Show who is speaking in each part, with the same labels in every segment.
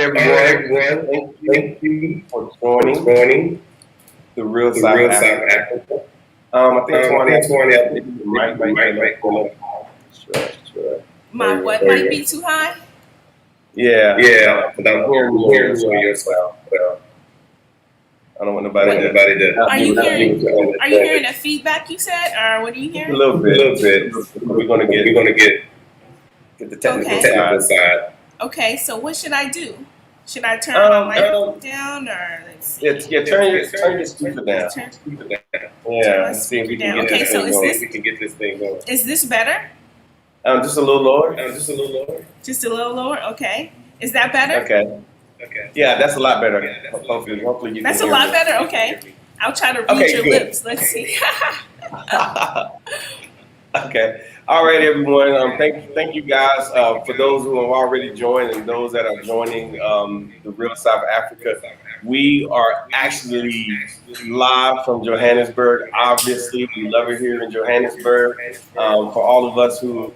Speaker 1: everyone. Thank you for joining the Real South Africa. I think Tuanni might pull up. Sure.
Speaker 2: My what might be too high?
Speaker 1: Yeah, because I'm hearing you yourself. I don't want nobody to.
Speaker 2: Are you hearing a feedback you said, or what are you hearing?
Speaker 1: A little bit. We're gonna get the technical side.
Speaker 2: Okay, so what should I do? Should I turn my mic down, or let's see?
Speaker 1: Turn your speaker down. Yeah, see if we can get this thing going.
Speaker 2: Is this better?
Speaker 1: Just a little lower.
Speaker 2: Just a little lower. Okay. Is that better?
Speaker 1: Okay. Yeah, that's a lot better. Hopefully you.
Speaker 2: That's a lot better. Okay. I'll try to read your lips. Let's see.
Speaker 1: Okay. All right, everyone. Thank you guys for those who have already joined and those that are joining the Real South Africa. We are actually live from Johannesburg. Obviously, we love it here in Johannesburg. For all of us who've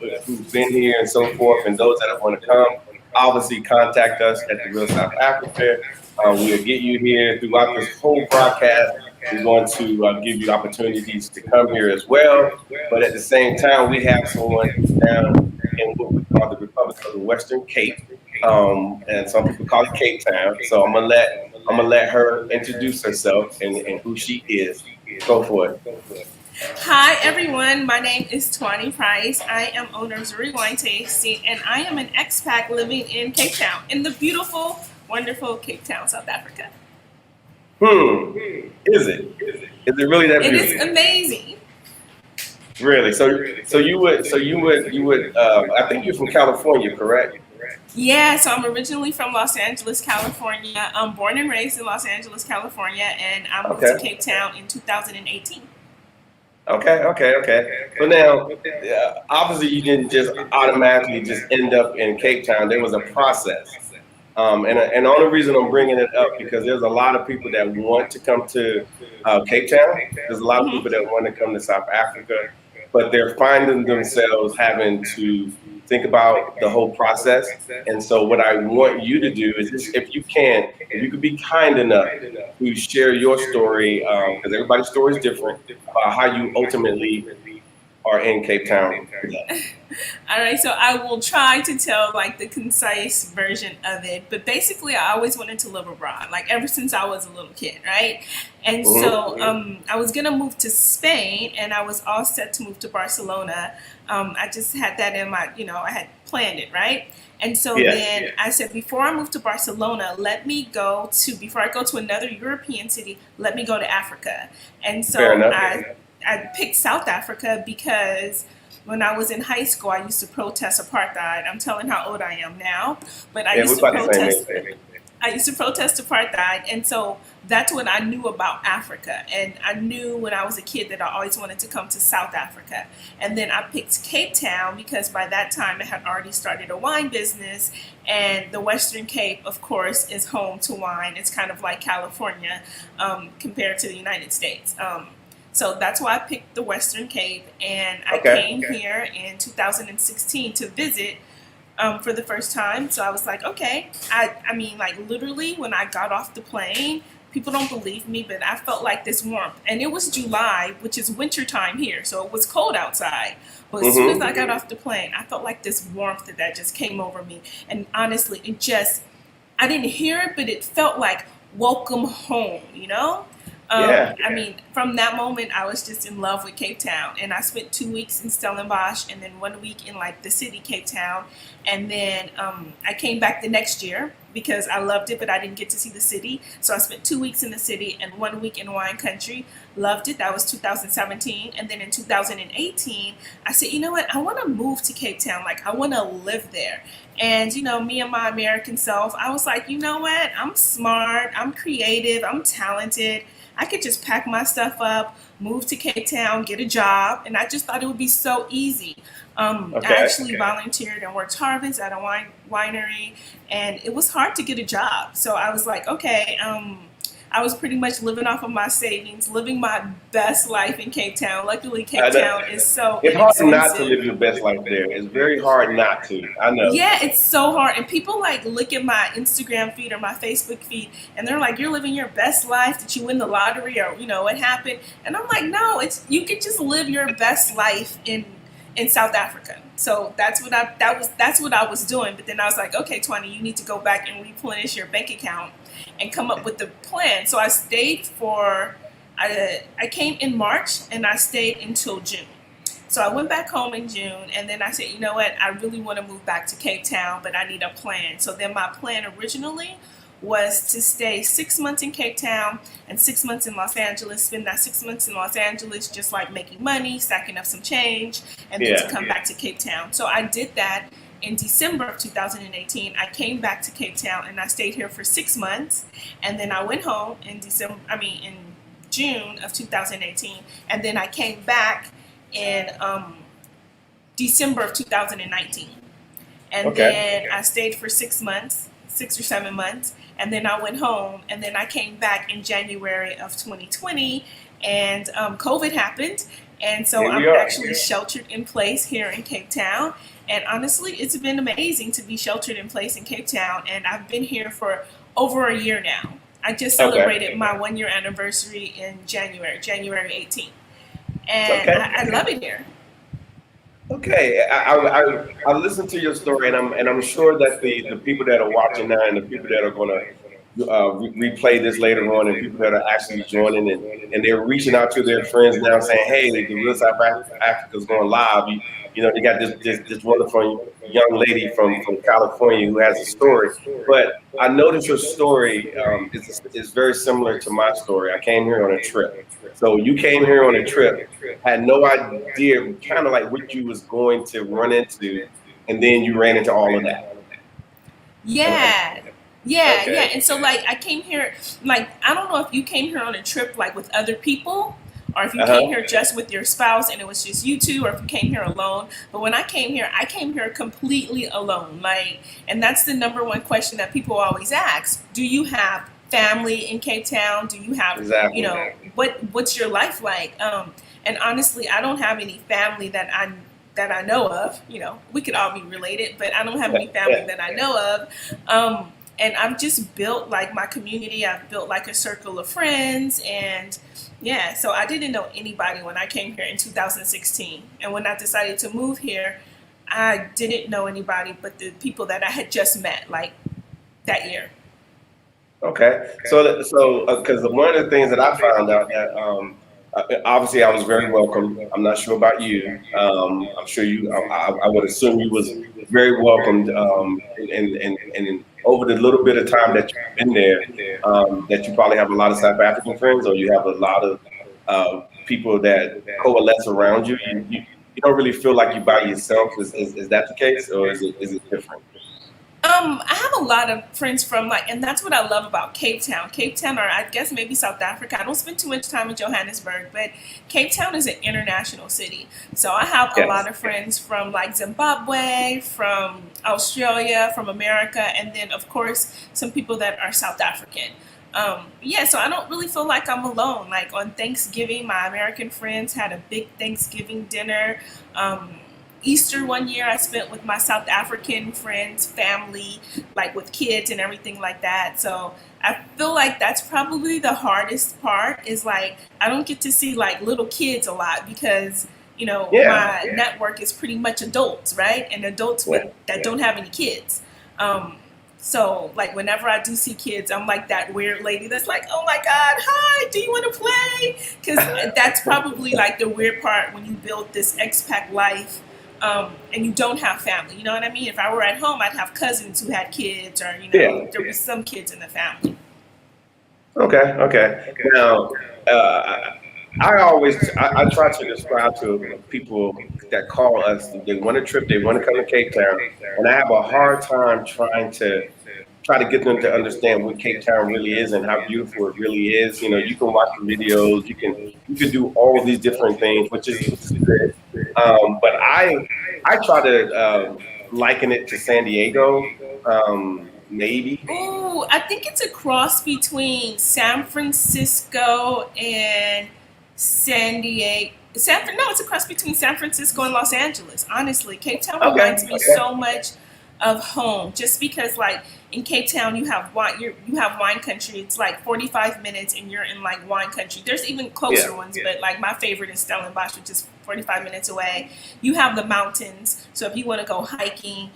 Speaker 1: been here and so forth, and those that want to come, obviously contact us at the Real South Africa. We'll get you here throughout this whole broadcast. We're going to give you opportunities to come here as well. But at the same time, we have someone down in what we call the Republic of the Western Cape. And some people call it Cape Town. So I'm gonna let her introduce herself and who she is. Go for it.
Speaker 2: Hi everyone, my name is Tuanni Price. I am owner of Zuri Wine Tasting, and I am an expat living in Cape Town, in the beautiful, wonderful Cape Town, South Africa.
Speaker 1: Is it really that beautiful?
Speaker 2: It is amazing.
Speaker 1: Really? So you would I think you're from California, correct?
Speaker 2: Yeah, so I'm originally from Los Angeles, California. I'm born and raised in Los Angeles, California, and I moved to Cape Town in 2018.
Speaker 1: Okay. So now, obviously you didn't just automatically just end up in Cape Town. There was a process. And the only reason I'm bringing it up because there's a lot of people that want to come to Cape Town. There's a lot of people that want to come to South Africa, but they're finding themselves having to think about the whole process. And so what I want you to do is, just, if you could be kind enough to share your story, because everybody's story is different, about how you ultimately are in Cape Town.
Speaker 2: All right, so I will try to tell like the concise version of it, but basically I always wanted to live abroad, like ever since I was a little kid, right? And so I was gonna move to Spain, and I was all set to move to Barcelona. I just had that in my, I had planned it, right? And so then I said, before I move to Barcelona, before I go to another European city, let me go to Africa. And so I picked South Africa because when I was in high school, I used to protest apartheid. I'm telling how old I am now, but I used to protest apartheid, and so that's when I knew about Africa. And I knew when I was a kid that I always wanted to come to South Africa. And then I picked Cape Town because by that time I had already started a wine business, and the Western Cape, of course, is home to wine. It's kind of like California compared to the United States. So that's why I picked the Western Cape, and I came here in 2016 to visit for the first time. So I was like, okay. I mean, like literally when I got off the plane, people don't believe me, but I felt like this warmth. And it was July, which is winter time here, so it was cold outside. But as soon as I got off the plane, I felt like this warmth that just came over me. And honestly, I didn't hear it, but it felt like welcome home, I mean, from that moment, I was just in love with Cape Town, and I spent 2 weeks in Stellenbosch, and then 1 week in like the city, Cape Town, and then I came back the next year because I loved it, but I didn't get to see the city. So I spent 2 weeks in the city and 1 week in wine country. Loved it. That was 2017, and then in 2018, I said, you know what? I want to move to Cape Town. Like I want to live there. And, me and my American self, I was like, you know what? I'm smart. I'm creative. I'm talented. I could just pack my stuff up, move to Cape Town, get a job, and I just thought it would be so easy. I actually volunteered and worked harvest at a winery, and it was hard to get a job. So I was like, okay, I was pretty much living off of my savings, living my best life in Cape Town. Luckily,
Speaker 1: I
Speaker 2: Cape
Speaker 1: know.
Speaker 2: Town is so
Speaker 1: It's hard not to
Speaker 2: inexpensive.
Speaker 1: live your best life there. It's very hard not to. I know.
Speaker 2: Yeah, it's so hard. And people like look at my Instagram feed or my Facebook feed and they're like, you're living your best life. Did you win the lottery or, what happened? And I'm like, no, it's you can just live your best life in South Africa. So that's what I was doing. But then I was like, okay, Tuanni, you need to go back and replenish your bank account and come up with the plan. So I stayed I came in March and I stayed until June. So I went back home in June, and then I said, you know what, I really want to move back to Cape Town, but I need a plan. So then my plan originally was to stay 6 months in Cape Town and 6 months in Los Angeles, spend that 6 months in Los Angeles just like making money, stacking up some change, and then to come back to Cape Town. So I did that in December of 2018. I came back to Cape Town and I stayed here for 6 months, and then I went home in June of 2018, and then I came back in December of 2019. And then I stayed for 6 months, 6 or 7 months, and then I went home, and then I came back in January of 2020, and COVID happened, and so I'm actually sheltered in place here in Cape Town. And honestly, it's been amazing to be sheltered in place in Cape Town, and I've been here for over a year now. I just celebrated my 1 year anniversary in January 18th. And I love it here.
Speaker 1: Okay, I listened to your story, and I'm sure that the people that are watching now and the people that are going to replay this later on, and people that are actually joining and they're reaching out to their friends now, saying, "Hey, the Real South Africa is going live." They got this wonderful young lady from California who has a story. But I noticed your story is very similar to my story. I came here on a trip. So you came here on a trip, had no idea kind of like what you was going to run into, and then you ran into all of that.
Speaker 2: Yeah. Yeah. And so like I came here, like I don't know if you came here on a trip like with other people, or if you came here just with your spouse and it was just you two, or if you came here alone. But when I came here completely alone. And that's the number one question that people always ask. Do you have family in Cape Town? Do you have, what's your life like? And honestly, I don't have any family that I know of. We could all be related, but I don't have any family that I know of. And I've just built like my community. I've built like a circle of friends, and so I didn't know anybody when I came here in 2016. And when I decided to move here, I didn't know anybody but the people that I had just met like that year.
Speaker 1: Okay, so because one of the things that I found out that obviously I was very welcome. I'm not sure about you. I'm sure you. I would assume you was very welcomed. And over the little bit of time that you've been there, that you probably have a lot of South African friends, or you have a lot of people that coalesce around you. You don't really feel like you're by yourself. Is that the case, or is it different?
Speaker 2: I have a lot of friends from and that's what I love about Cape Town. Cape Town, or I guess maybe South Africa. I don't spend too much time in Johannesburg, but Cape Town is an international city. So I have a lot of friends from like Zimbabwe, from Australia, from America, and then of course some people that are South African. So I don't really feel like I'm alone. Like on Thanksgiving, my American friends had a big Thanksgiving dinner. Easter one year I spent with my South African friends, family, like with kids and everything like that. So I feel like that's probably the hardest part is like I don't get to see like little kids a lot because my network is pretty much adults, right? And adults that don't have any kids. So like whenever I do see kids, I'm like that weird lady that's like, oh my God, hi, do you want to play? Because that's probably like the weird part when you build this expat life. And you don't have family, you know what I mean? If I were at home, I'd have cousins who had kids, or there was some kids in the family.
Speaker 1: Okay. Now, I try to describe to people that call us, they want a trip, they want to come to Cape Town, and I have a hard time trying to get them to understand what Cape Town really is and how beautiful it really is. You can watch the videos, you can do all these different things, which is good. But I try to liken it to San Diego. maybe.
Speaker 2: Ooh, I think it's a cross between San Francisco and San Diego. No, it's a cross between San Francisco and Los Angeles. Honestly, Cape Town
Speaker 1: Okay,
Speaker 2: reminds me
Speaker 1: okay.
Speaker 2: so much of home, just because like in Cape Town you have you have wine country. It's like 45 minutes, and you're in like wine country. There's even
Speaker 1: Yeah,
Speaker 2: closer ones, but like my favorite is Stellenbosch, which is 45 minutes away. You have the mountains, so if you want to go hiking,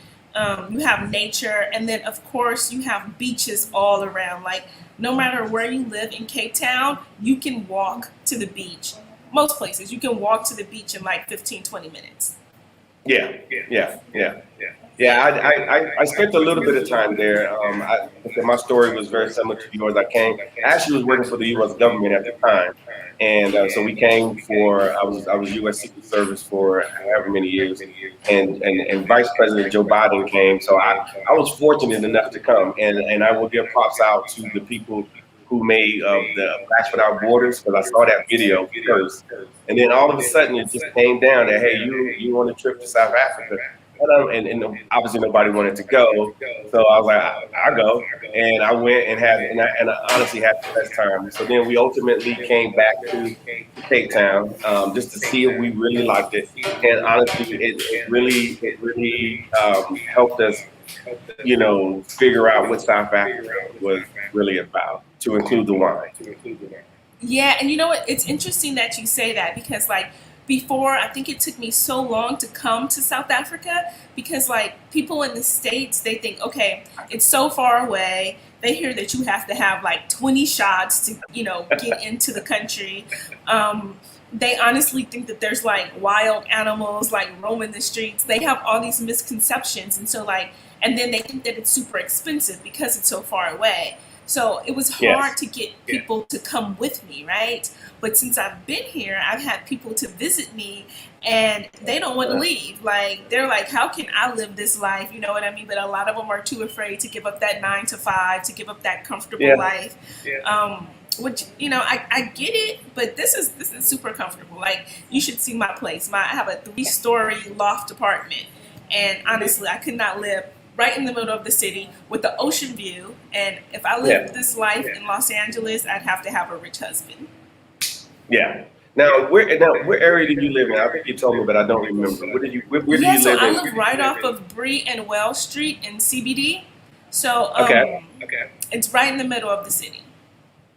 Speaker 2: you have nature, and then of course you have beaches all around. Like no matter where you live in Cape Town, you can walk to the beach. Most places you can walk to the beach in like 15-20 minutes.
Speaker 1: yeah, yeah, yeah. Yeah, I spent a little bit of time there. Okay, my story was very similar to yours. I actually was working for the U.S. government at the time, and so we came for. I was U.S. Secret Service for however many years, and Vice President Joe Biden came. So I was fortunate enough to come, and I will give props out to the people who made the Match Without Borders, because I saw that video first, and then all of a sudden it just came down that, hey, you on a trip to South Africa. And obviously nobody wanted to go, so I was like, I go, and I went and I honestly had the best time. So then we ultimately came back to Cape Town, just to see if we really liked it, and honestly, it really helped us, figure out what South Africa was really about, to include the wine.
Speaker 2: Yeah, and you know what? It's interesting that you say that, because like before, I think it took me so long to come to South Africa, because like people in the States, they think, okay, it's so far away. They hear that you have to have like 20 shots to, get into the country. They honestly think that there's like wild animals like roaming the streets. They have all these misconceptions, and so like, and then they think that it's super expensive because it's so far away. So it was hard
Speaker 1: Yes.
Speaker 2: to get people to come with me, right? But since I've been here, I've had people to visit me, and they don't want to leave. Like they're like, how can I live this life? You know what I mean? But a lot of them are too afraid to give up that 9 to 5, to give up that comfortable
Speaker 1: Yeah.
Speaker 2: life. Which I get it, but this is super comfortable. Like you should see my place. I have a 3-story loft apartment, and honestly, I could not live right in the middle of the city with the ocean view. And if I
Speaker 1: Yeah.
Speaker 2: lived this life in Los Angeles, I'd have to have a rich husband.
Speaker 1: Yeah. Now where area did you live in? I think you told me, but I don't remember. Where did
Speaker 2: Yeah,
Speaker 1: you
Speaker 2: so
Speaker 1: live
Speaker 2: I
Speaker 1: in?
Speaker 2: live right off of Bree and Wells Street in CBD. So
Speaker 1: Okay.
Speaker 2: it's right in the middle of the city.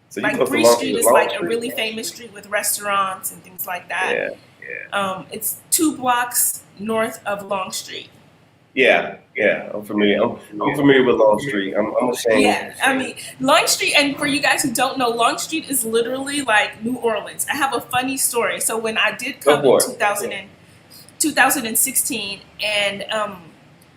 Speaker 1: So you
Speaker 2: Like
Speaker 1: close to
Speaker 2: Bree Street is
Speaker 1: Long
Speaker 2: like a
Speaker 1: Street?
Speaker 2: really famous street with restaurants and things like that.
Speaker 1: Yeah.
Speaker 2: It's 2 blocks north of Long Street.
Speaker 1: Yeah. Yeah. I'm familiar. I'm familiar with Long Street. I'm ashamed.
Speaker 2: Yeah, I mean, Long Street, and for you guys who don't know, Long Street is literally like New Orleans. I have a funny story. So when I did
Speaker 1: Go
Speaker 2: come in
Speaker 1: for it.
Speaker 2: 2016, and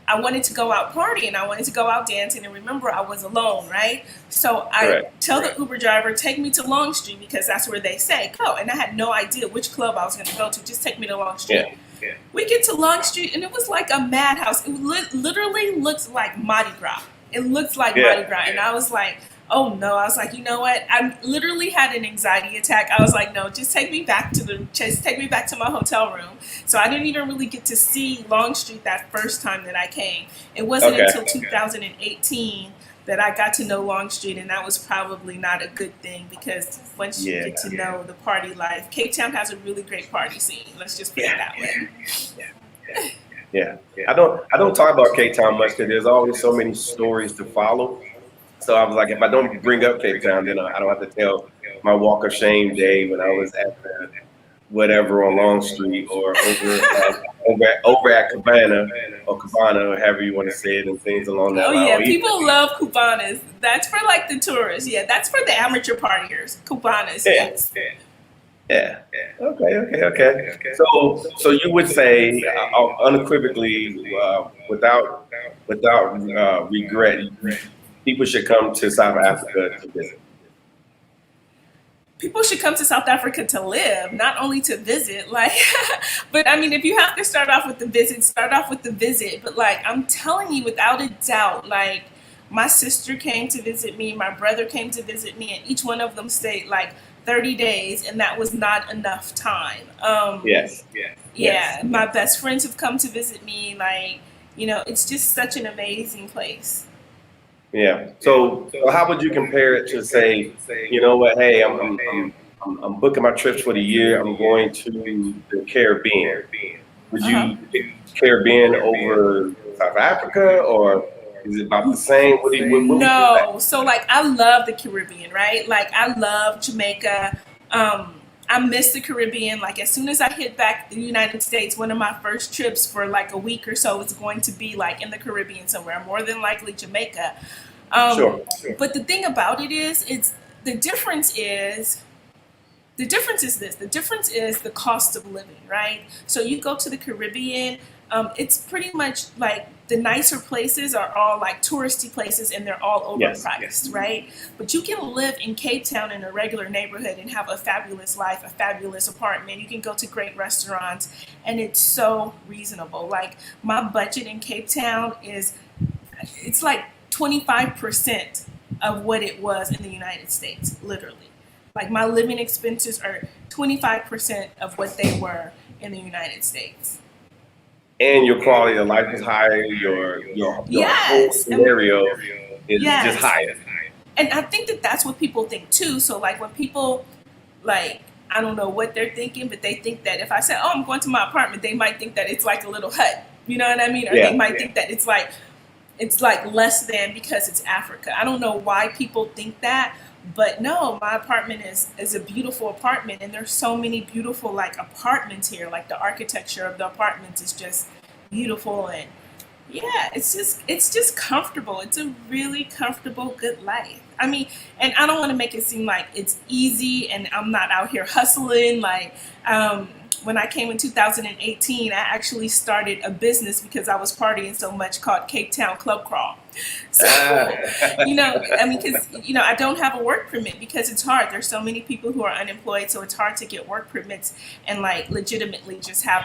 Speaker 2: I wanted to go out partying, I wanted to go out dancing, and remember, I was alone, right? So I
Speaker 1: Correct.
Speaker 2: tell the Uber driver, take me to Long Street, because that's where they say go. And I had no idea which club I was going to go to. Just take me to Long Street.
Speaker 1: Yeah.
Speaker 2: We get to Long Street, and it was like a madhouse. It literally looks like Mardi Gras. It looks like Mardi
Speaker 1: Yeah.
Speaker 2: Gras. And I was like, oh no. I was like, you know what? I literally had an anxiety attack. I was like, no, just take me back to my hotel room. So I didn't even really get to see Long Street that first time that I came. It wasn't
Speaker 1: Okay.
Speaker 2: until 2018 that I got to know Long Street, and that was probably not a good thing, because once you
Speaker 1: Yeah.
Speaker 2: get to know the party life, Cape Town has a really great party scene. Let's just put it that way.
Speaker 1: Yeah. I don't talk about Cape Town much, because there's always so many stories to follow. So I was like, if I don't bring up Cape Town, then I don't have to tell my walk of shame day when I was at the whatever on Long Street, or over at Cabana, or however you want to say it, and things along that
Speaker 2: Oh
Speaker 1: line.
Speaker 2: yeah,
Speaker 1: Or even-
Speaker 2: people love Cubanas. That's for like the tourists. Yeah, that's for the amateur partiers. Cubanas,
Speaker 1: Yeah.
Speaker 2: yes.
Speaker 1: Yeah. Okay. So you would say, unequivocally, without regret, people should come to South Africa to visit.
Speaker 2: People should come to South Africa to live, not only to visit. Like, but I mean, if you have to start off with the visit, start off with the visit. But like, I'm telling you, without a doubt, like my sister came to visit me, my brother came to visit me, and each one of them stayed like 30 days, and that was not enough time.
Speaker 1: Yes.
Speaker 2: Yeah, my best friends have come to visit me. Like, it's just such an amazing place.
Speaker 1: Yeah. So how would you compare it to say, you know what? Hey, I'm booking my trips for the year. I'm going to the Caribbean. Would
Speaker 2: Uh-huh.
Speaker 1: you pick Caribbean over South Africa, or is it about the same? What would you say?
Speaker 2: No. So like I love the Caribbean, right? Like I love Jamaica. I miss the Caribbean. Like as soon as I hit back the United States, one of my first trips for like a week or so is going to be like in the Caribbean somewhere, more than likely Jamaica.
Speaker 1: Sure.
Speaker 2: But the thing about it is, it's the difference is the difference is this. The difference is the cost of living, right? So you go to the Caribbean, it's pretty much like the nicer places are all like touristy places and they're all
Speaker 1: Yes.
Speaker 2: overpriced, right? But you can live in Cape Town in a regular neighborhood and have a fabulous life, a fabulous apartment. You can go to great restaurants and it's so reasonable. Like my budget in Cape Town is it's like 25% of what it was in the United States, literally. Like my living expenses are 25% of what they were in the United States.
Speaker 1: And your quality of life is higher. Your whole
Speaker 2: Yes.
Speaker 1: scenario is just
Speaker 2: Yes.
Speaker 1: higher.
Speaker 2: And I think that that's what people think too. So like when people like I don't know what they're thinking, but they think that if I said, "Oh, I'm going to my apartment," they might think that it's like a little hut. You know what I mean? Or they
Speaker 1: Yeah.
Speaker 2: might think that it's like less than because it's Africa. I don't know why people think that, but no, my apartment is a beautiful apartment, and there's so many beautiful like apartments here. Like the architecture of the apartments is just beautiful, and yeah, it's just comfortable. It's a really comfortable, good life. I mean, and I don't want to make it seem like it's easy and I'm not out here hustling. Like, when I came in 2018, I actually started a business because I was partying so much called Cape Town Club Crawl. So,
Speaker 1: Ah.
Speaker 2: I mean, because, I don't have a work permit because it's hard. There's so many people who are unemployed, so it's hard to get work permits and, like, legitimately just have,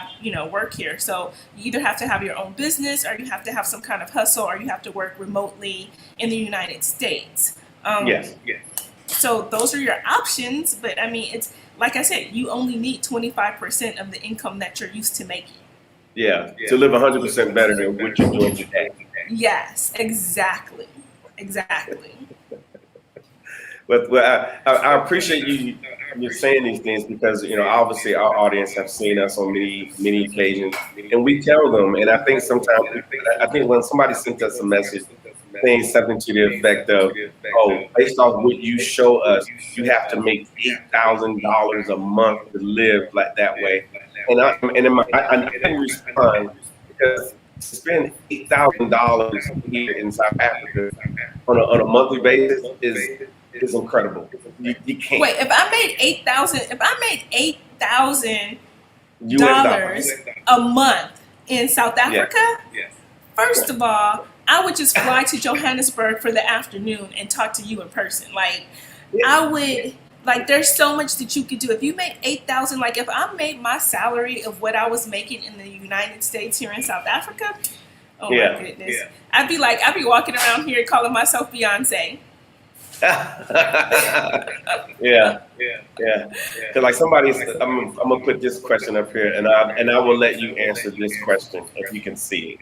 Speaker 2: work here. So you either have to have your own business or you have to have some kind of hustle or you have to work remotely in the United States.
Speaker 1: Yes. Yes.
Speaker 2: So those are your options, but I mean, it's like I said, you only need 25% of the income that you're used to making.
Speaker 1: Yeah. To live 100% better than what you're doing today.
Speaker 2: Yes, exactly. Exactly.
Speaker 1: But I appreciate you saying these things because obviously our audience have seen us on many occasions, and we tell them. And I think sometimes I think when somebody sends us a message saying something to the effect of, "Oh, based off what you show us, you have to make $8,000 a month to live like that way," and I couldn't respond because to spend $8,000 here in South Africa on a monthly basis is incredible. You can't.
Speaker 2: Wait, if I made
Speaker 1: U.S. dollars.
Speaker 2: $8,000 a month in South
Speaker 1: Yes.
Speaker 2: Africa, first
Speaker 1: Yes.
Speaker 2: of all, I would just fly to Johannesburg for the afternoon and talk to you in person. Like,
Speaker 1: Yeah.
Speaker 2: I would like there's so much that you could do. If you made 8,000, like if I made my salary of what I was making in the United States here in South Africa, oh my
Speaker 1: Yeah.
Speaker 2: goodness. Yeah. I'd be walking around here calling myself Beyonce.
Speaker 1: Yeah. Yeah. Because like I'm gonna put this question up here, and I will let you answer this question if you can see it.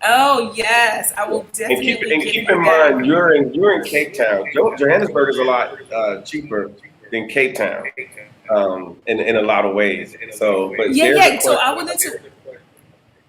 Speaker 2: Oh yes, I will
Speaker 1: And keep
Speaker 2: definitely
Speaker 1: and
Speaker 2: give
Speaker 1: keep
Speaker 2: you
Speaker 1: in
Speaker 2: that.
Speaker 1: mind you're in Cape Town. Johannesburg is a lot cheaper than Cape Town, in a lot of ways. So, but
Speaker 2: Yeah,
Speaker 1: there's a
Speaker 2: yeah. So
Speaker 1: question.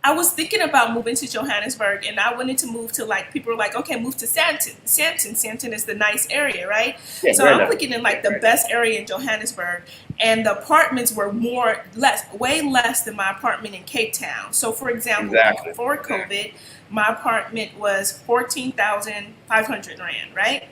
Speaker 2: I was thinking about moving to Johannesburg and I wanted to move to like people were like, okay, move to Sandton. Sandton is the nice area, right?
Speaker 1: Yeah,
Speaker 2: So
Speaker 1: very
Speaker 2: I'm
Speaker 1: nice.
Speaker 2: looking in like the best area in Johannesburg and the apartments were way less than my apartment in Cape Town. So for example,
Speaker 1: Exactly.
Speaker 2: before COVID, my apartment was 14,500 rand, right?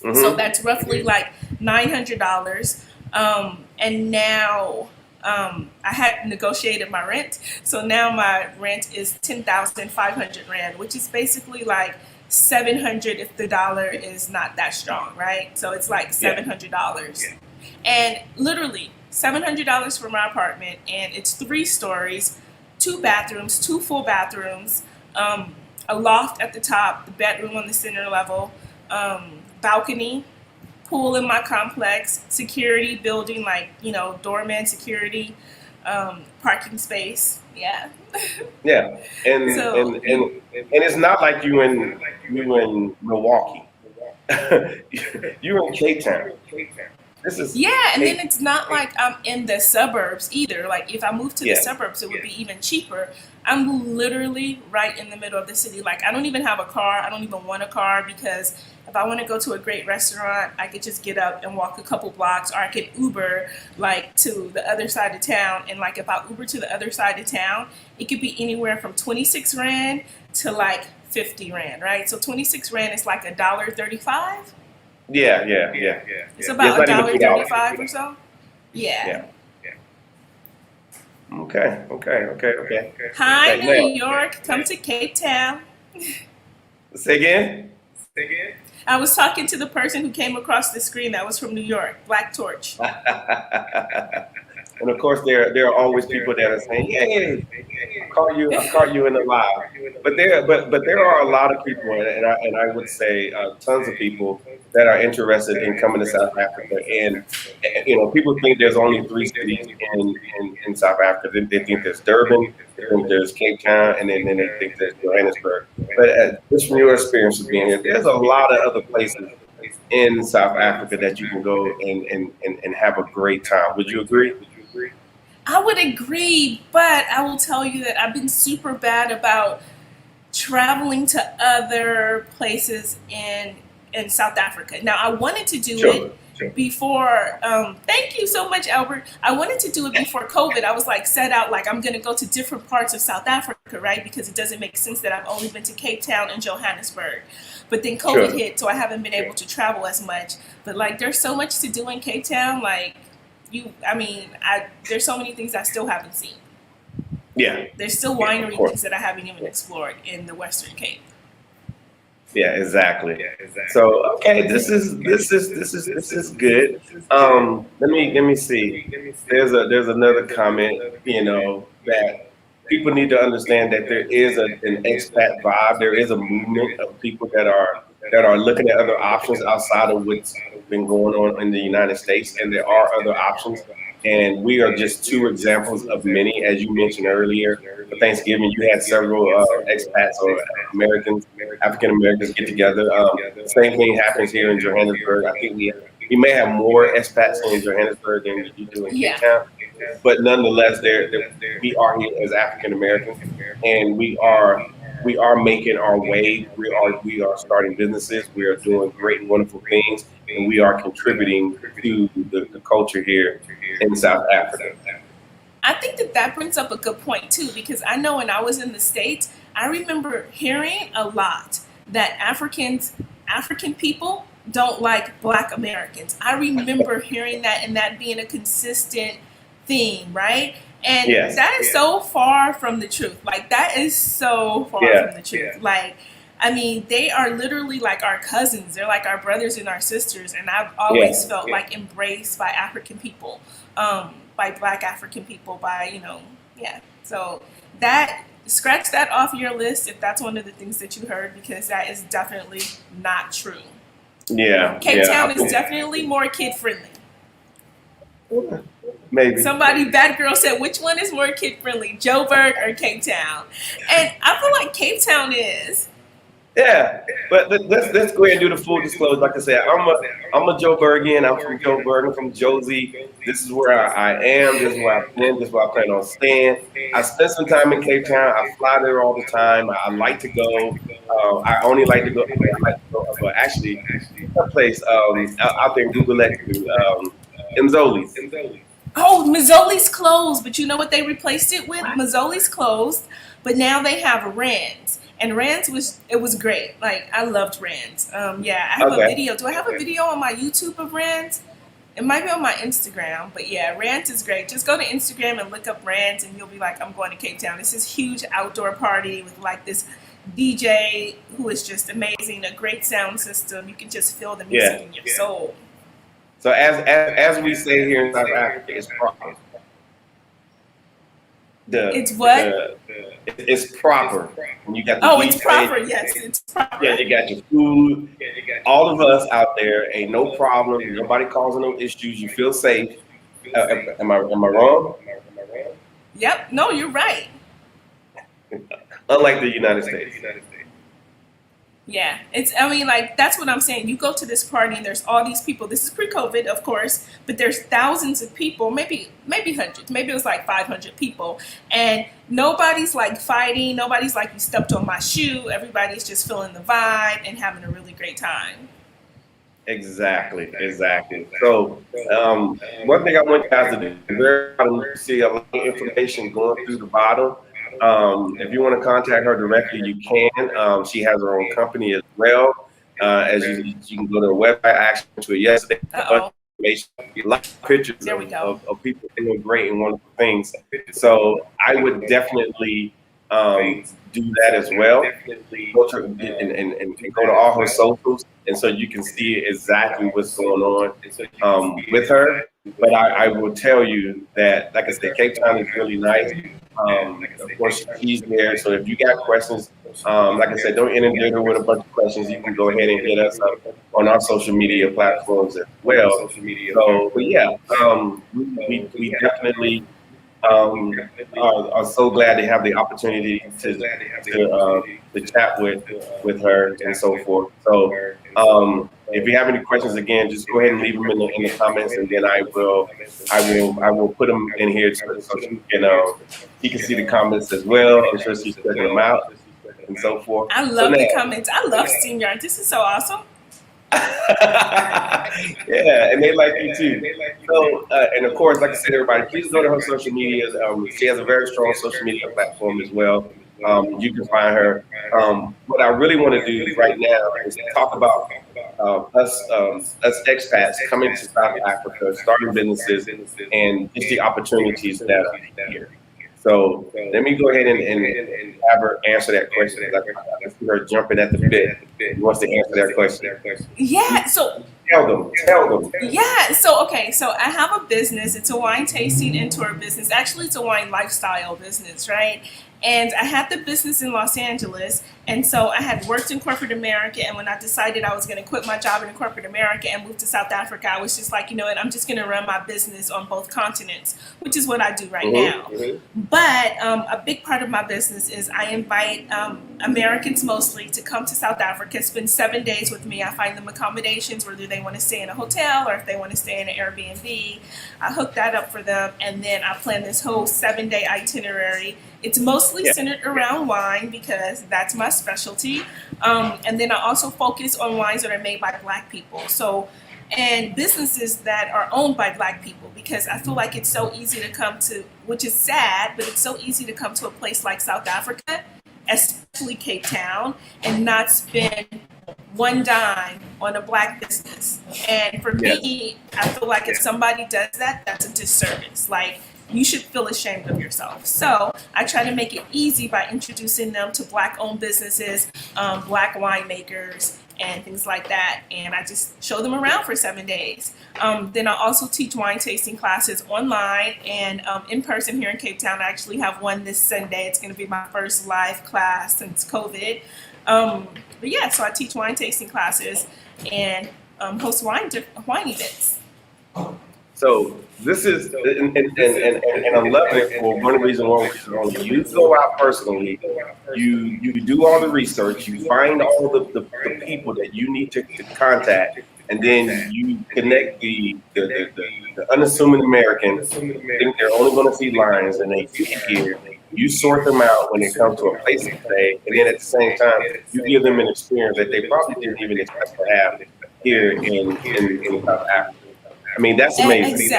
Speaker 2: So
Speaker 1: Hmm.
Speaker 2: that's roughly like $900. And now I had negotiated my rent. So now my rent is 10,500 rand, which is basically like 700 if the dollar is not that strong, right? So it's like
Speaker 1: Yeah.
Speaker 2: $700. And literally $700 for my apartment. And it's 3 stories, 2 bathrooms, 2 full bathrooms, a loft at the top, the bedroom on the center level, balcony, pool in my complex, security building like doorman security, parking space, Yeah.
Speaker 1: Yeah,
Speaker 2: So
Speaker 1: and it's not like you in Milwaukee. You're in Cape Town. This is
Speaker 2: yeah, and then
Speaker 1: Cape.
Speaker 2: it's not like I'm in the suburbs either. Like if I moved to the
Speaker 1: Yeah,
Speaker 2: suburbs, it would be even cheaper. I'm literally right in the middle of the city. Like I don't even have a car. I don't even want a car because if I want to go to a great restaurant, I could just get up and walk a couple blocks, or I could Uber like to the other side of town. And like if I Uber to the other side of town, it could be anywhere from 26 rand to like 50 rand, right? So 26 rand is like $1.35.
Speaker 1: yeah.
Speaker 2: It's
Speaker 1: It's
Speaker 2: about a
Speaker 1: not even
Speaker 2: dollar
Speaker 1: 2 dollars.
Speaker 2: 35 or so. Yeah.
Speaker 1: Yeah. Okay.
Speaker 2: Hi,
Speaker 1: Okay.
Speaker 2: New
Speaker 1: Now,
Speaker 2: York. Come to Cape Town.
Speaker 1: say again.
Speaker 2: I was talking to the person who came across the screen that was from New York, Black Torch.
Speaker 1: And of course, there are always people that are saying, "Hey, I caught you in the live." But there are a lot of people, and I would say tons of people that are interested in coming to South Africa. And people think there's only three cities in South Africa. They think there's Durban, they think there's Cape Town, and then they think there's Johannesburg. But just from your experience of being here, there's a lot of other places in South Africa that you can go and have a great time. Would you agree?
Speaker 2: I would agree, but I will tell you that I've been super bad about traveling to other places in South Africa. Now, I wanted to do
Speaker 1: Sure.
Speaker 2: it before. Thank you so much, Albert. I wanted to do it before COVID. I was like set out like I'm going to go to different parts of South Africa, right? Because it doesn't make sense that I've only been to Cape Town and Johannesburg. But then COVID
Speaker 1: Sure.
Speaker 2: hit, so I haven't been able to travel as much. But like, there's so much to do in Cape Town. Like, there's so many things I still haven't seen.
Speaker 1: Yeah.
Speaker 2: There's still
Speaker 1: Yeah. Of
Speaker 2: winery
Speaker 1: course.
Speaker 2: things that I haven't even explored in the Western Cape.
Speaker 1: Yeah. Exactly. So okay, this is good. Let me see. There's another comment. That people need to understand that there is an expat vibe. There is a movement of people that are looking at other options outside of what's been going on in the United States, and there are other options. And we are just two examples of many, as you mentioned earlier. For Thanksgiving, you had several expats or Americans, African Americans get together. Same thing happens here in Johannesburg. I think we may have more expats in Johannesburg than you do in Cape
Speaker 2: Yeah.
Speaker 1: Town, but nonetheless, we are here as African Americans, and we are making our way. We are starting businesses. We are doing great, wonderful things, and we are contributing to the culture here in South Africa.
Speaker 2: I think that brings up a good point too, because I know when I was in the States, I remember hearing a lot that African people don't like Black Americans. I remember hearing that and that being a consistent theme, right? And
Speaker 1: Yes.
Speaker 2: that is so far from the truth. Like that is so far
Speaker 1: Yeah.
Speaker 2: from the truth. Like, I mean, they are literally like our cousins. They're like our brothers and our sisters. And I've always felt like embraced by African people, by Black African people, yeah. So that scratch that off your list if that's one of the things that you heard, because that is definitely not true.
Speaker 1: Yeah.
Speaker 2: Cape
Speaker 1: Yeah.
Speaker 2: Town is definitely more kid friendly.
Speaker 1: Maybe.
Speaker 2: Somebody, bad girl, said, which one is more kid friendly, Joburg or Cape Town? And I feel like Cape Town is.
Speaker 1: Yeah, but let's go ahead and do the full disclosure. Like I said, I'm a Joburgian. I'm from Joburg. I'm from Josie. This is where I am. This is where I've been. This is where I plan on staying. I spent some time in Cape Town. I fly there all the time. I like to go. I only like to go. I like to go, but actually, a place out there in Google Let Mzoli's.
Speaker 2: Oh, Mazzoli's closed, but you know what they replaced it with? Mazzoli's closed, but now they have Rand's. And Rand's was great. Like, I loved Rand's. Yeah, I have a video. Do I have a video on my YouTube of Rand's? It might be on my Instagram, but yeah, Rand's is great. Just go to Instagram and look up Rand's, and you'll be like, I'm going to Cape Town. It's this huge outdoor party with like this DJ who is just amazing, a great sound system. You can just feel the music in your soul.
Speaker 1: So as we say here in South Africa, it's proper.
Speaker 2: It's what?
Speaker 1: It's proper. And you got the
Speaker 2: it's
Speaker 1: DJ,
Speaker 2: proper. Yes, it's proper.
Speaker 1: Yeah, you got your food. All of us out there, ain't no problem. Nobody causing no issues. You feel safe. Am I wrong?
Speaker 2: Yep. No, you're right.
Speaker 1: unlike the United States.
Speaker 2: Yeah, I mean, like, that's what I'm saying. You go to this party and there's all these people. This is pre-COVID, of course, but there's thousands of people, maybe hundreds, maybe it was like 500 people. And nobody's like fighting. Nobody's like, you stepped on my shoe. Everybody's just feeling the vibe and having a really great time.
Speaker 1: Exactly, exactly. So, one thing I want you guys to do, very bottom, you see a lot of information going through the bottom. If you want to contact her directly, you can. She has her own company as well. As you can go to her website. I actually went to it yesterday. A bunch of information, a lot of pictures
Speaker 2: There we go.
Speaker 1: of people doing great and wonderful things. So I would definitely do that as well. Go to, and go to all her socials, and so you can see exactly what's going on with her. But I will tell you that, like I said, Cape Town is really nice. Of course, she's there. So if you got questions, like I said, don't inundate her with a bunch of questions. You can go ahead and hit us up on our social media platforms as well. So, but yeah, we definitely are so glad to have the opportunity to chat with her and so forth. So if you have any questions, again, just go ahead and leave them in the comments, and then I will put them in here so she can see the comments as well. I'm sure she's checking them out and so forth.
Speaker 2: I love the comments. I love seeing y'all. This is so awesome.
Speaker 1: Yeah, and they like you too. So, and of course, like I said, everybody, please go to her social media. She has a very strong social media platform as well. You can find her. What I really want to do right now is talk about us expats coming to South Africa, starting businesses, and just the opportunities that are here. So let me go ahead and have her answer that question. I see her jumping at the bit. She wants to answer that question.
Speaker 2: Yeah, so
Speaker 1: Tell them.
Speaker 2: yeah, so okay, so I have a business. It's a wine tasting and tour business. Actually, it's a wine lifestyle business, right? And I had the business in Los Angeles, and so I had worked in corporate America. And when I decided I was going to quit my job in corporate America and move to South Africa, I was just like, you know what, I'm just going to run my business on both continents, which is what I do right now. But a big part of my business is I invite Americans mostly to come to South Africa, spend 7 days with me. I find them accommodations, whether they want to stay in a hotel or if they want to stay in an Airbnb. I hook that up for them, and then I plan this whole 7-day itinerary. It's mostly centered around wine because that's my specialty. And then I also focus on wines that are made by Black people. So, and businesses that are owned by Black people, because I feel like it's so easy to come to, which is sad, but it's so easy to come to a place like South Africa, especially Cape Town, and not spend one dime on a Black business. And for me, I feel like if somebody does that, that's a disservice. Like, you should feel ashamed of yourself. So I try to make it easy by introducing them to Black-owned businesses, Black winemakers, and things like that. And I just show them around for 7 days. Then I also teach wine tasting classes online and in person here in Cape Town. I actually have one this Sunday. It's going to be my first live class since COVID. But yeah, so I teach wine tasting classes and host wine events.
Speaker 1: So this is, and I'm loving it for one reason why you go out personally, you do all the research, you find all the people that you need to contact, and then you connect the unassuming Americans. Think they're only going to see lines, and they get here. You sort them out when they come to a place to stay, and then at the same time, you give them an experience that they probably didn't even expect to have here in South Africa. I mean, that's amazing.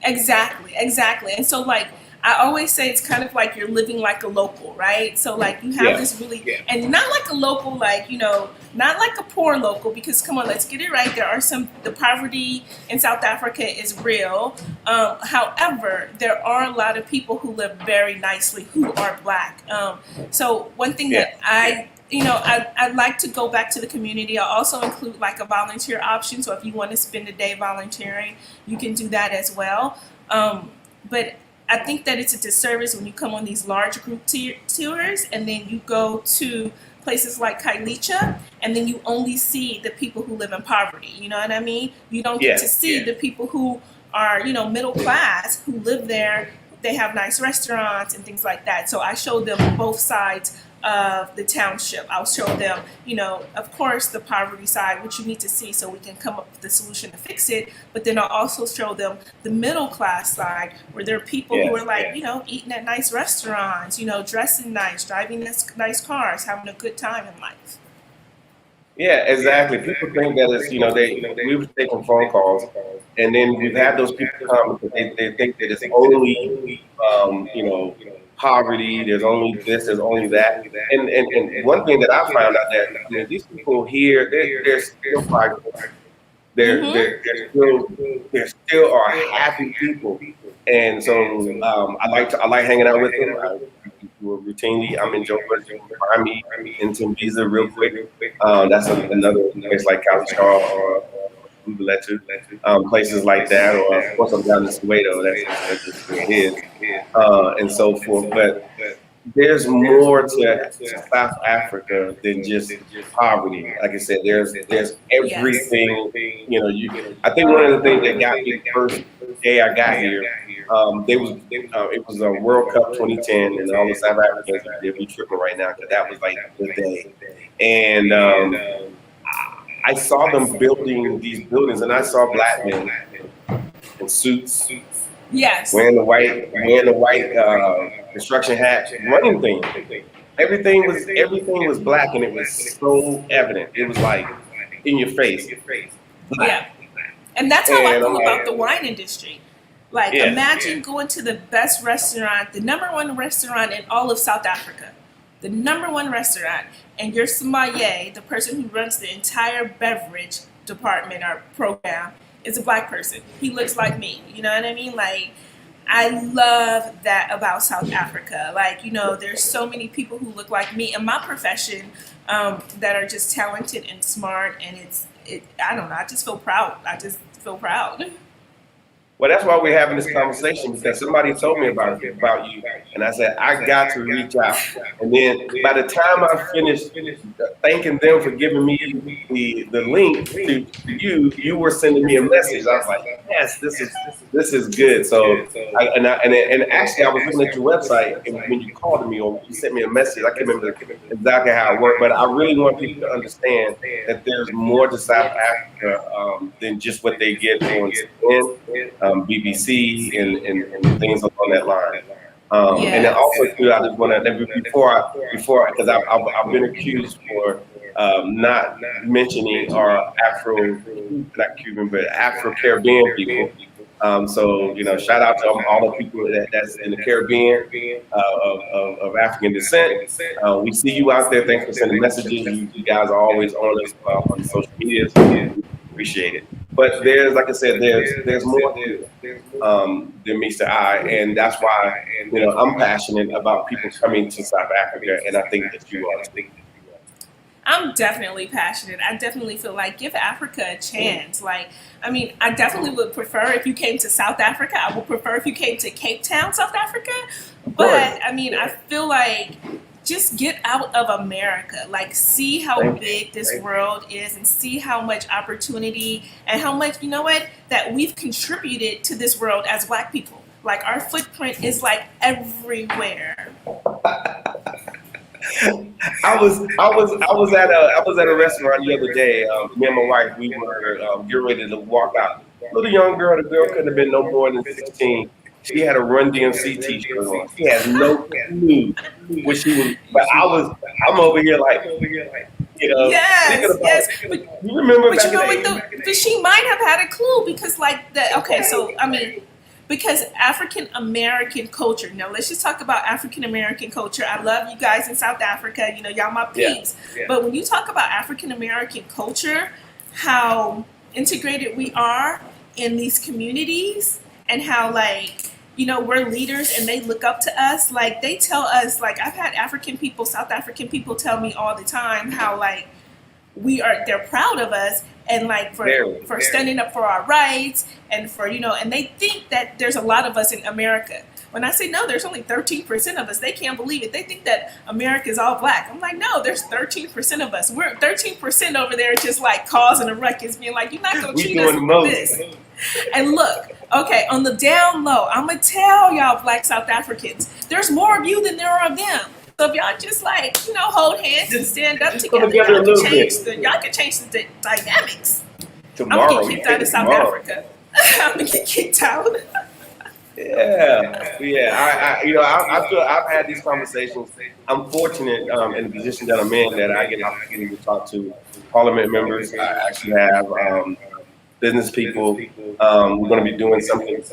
Speaker 2: Exactly. And so, like, I always say it's kind of like you're living like a local, right? So, like, you have this really, and not like a local, like, you know, not like a poor local, because come on, let's get it right. There are the poverty in South Africa is real. However, there are a lot of people who live very nicely who are Black. So one thing that I'd like to go back to the community. I also include like a volunteer option. So if you want to spend a day volunteering, you can do that as well. But I think that it's a disservice when you come on these large group tours and then you go to places like Kailicha and then you only see the people who live in poverty. You know what I mean? You don't get to see the people who are, you know, middle class, who live there, they have nice restaurants and things like that. So I showed them both sides of the township. I'll show them, of course, the poverty side, which you need to see so we can come up with a solution to fix it. But then I'll also show them the middle class side, where there are people who are like, eating at nice restaurants, dressing nice, driving nice cars, having a good time in life.
Speaker 1: Yeah, exactly. People think that it's, we were taking phone calls, and then we've had those people come because they think that it's only, poverty, there's only this, there's only that. And one thing that I found out that, these people here, they're still fighting. They're still are happy people. And so I like hanging out with them. I routinely, I'm in Joburg, find me in Timbiza real quick. That's another place like Calishar or Ubaletu, places like that. Or of course I'm down in Soweto, that's just where it is, and so forth. But there's more to South Africa than just poverty. Like I said, there's everything. I think one of the things that got me the first day I got here, it was a World Cup 2010, and all the South Africans, they'll be tripping right now because that was like the day. And I saw them building these buildings, and I saw black men in suits.
Speaker 2: Yes.
Speaker 1: Wearing the white construction hats, running things. Everything was black, and it was so evident. It was like in your face. Black.
Speaker 2: Yeah. And that's how I feel about the wine industry. Like, imagine going to the best restaurant, the #1 restaurant in all of South Africa, the #1 restaurant, and your sommelier, the person who runs the entire beverage department or program, is a black person. He looks like me. You know what I mean? Like, I love that about South Africa. Like, there's so many people who look like me in my profession that are just talented and smart. And I don't know, I just feel proud.
Speaker 1: Well, that's why we're having this conversation, because somebody told me about you, and I said, I got to reach out. And then by the time I finished thanking them for giving me the link to you were sending me a message. I was like, yes, this is good. So, and actually, I was looking at your website, and when you called me or you sent me a message, I can't remember exactly how it worked, but I really want people to understand that there's more to South Africa than just what they get on CNN. BBC and things along that line. And then also too, I just want to before because I've been accused for not mentioning our not Cuban, but Afro-Caribbean people. So shout out to all the people that's in the Caribbean of African descent. We see you out there. Thanks for sending messages. You guys are always on us on social media. So we appreciate it. But there's, like I said, there's more than meets the eye, and that's why I'm passionate about people coming to South Africa, and I think that you are.
Speaker 2: I'm definitely passionate. I definitely feel like give Africa a chance. Like, I definitely would prefer if you came to South Africa. I would prefer if you came to Cape Town, South Africa. But I feel like just get out of America, like see how big this world is and see how much opportunity and how much, that we've contributed to this world as Black people. Like our footprint is like everywhere.
Speaker 1: I was at a restaurant the other day. Me and my wife, we were getting ready to walk out. Little young girl, the girl couldn't have been no more than 16. She had a Run DMC t-shirt on. She had no clue what she was. But I'm over here like,
Speaker 2: yes.
Speaker 1: But you remember back in the
Speaker 2: but she might have had a clue because because African American culture. Now let's just talk about African American culture. I love you guys in South Africa. Y'all my peeps. Yeah. But when you talk about African American culture, how integrated we are in these communities, and how we're leaders and they look up to us. Like they tell us, like I've had South African people tell me all the time how they're proud of us and for standing up for our rights and for, and they think that there's a lot of us in America. When I say no, there's only 13% of us. They can't believe it. They think that America is all Black. I'm like, no, there's 13% of us. We're 13% over there just causing a ruckus, being like, you're not going to treat us like this. And look, okay, on the down low, I'm gonna tell y'all Black South Africans, there's more of you than there are of them. So if y'all just like, hold hands and stand up
Speaker 1: Just come
Speaker 2: together,
Speaker 1: together a little bit.
Speaker 2: y'all can change the dynamics.
Speaker 1: Tomorrow,
Speaker 2: I'm gonna get kicked out of South Africa. I'm gonna get kicked out.
Speaker 1: Yeah. I feel I've had these conversations. I'm fortunate in the position that I'm in that I get an opportunity to talk to parliament members. I actually have business people. We're going to be doing something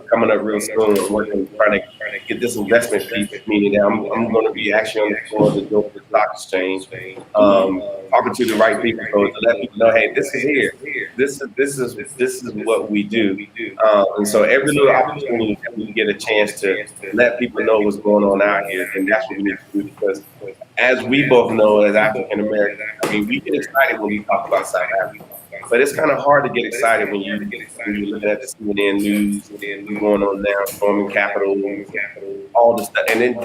Speaker 1: coming up real soon. We're working, trying to get this investment piece, meaning that I'm going to be actually on the floor of the Joburg Stock Exchange, talking to the right people to let people know, hey, this is here. This is what we do. And so every little opportunity that we get a chance to let people know what's going on out here, then that's what we need to do, because as we both know as African Americans, I mean, we get excited when we talk about South Africa. But it's kind of hard to get excited when you're looking at the CNN news and then going on now, storming Capitol, all the stuff, and it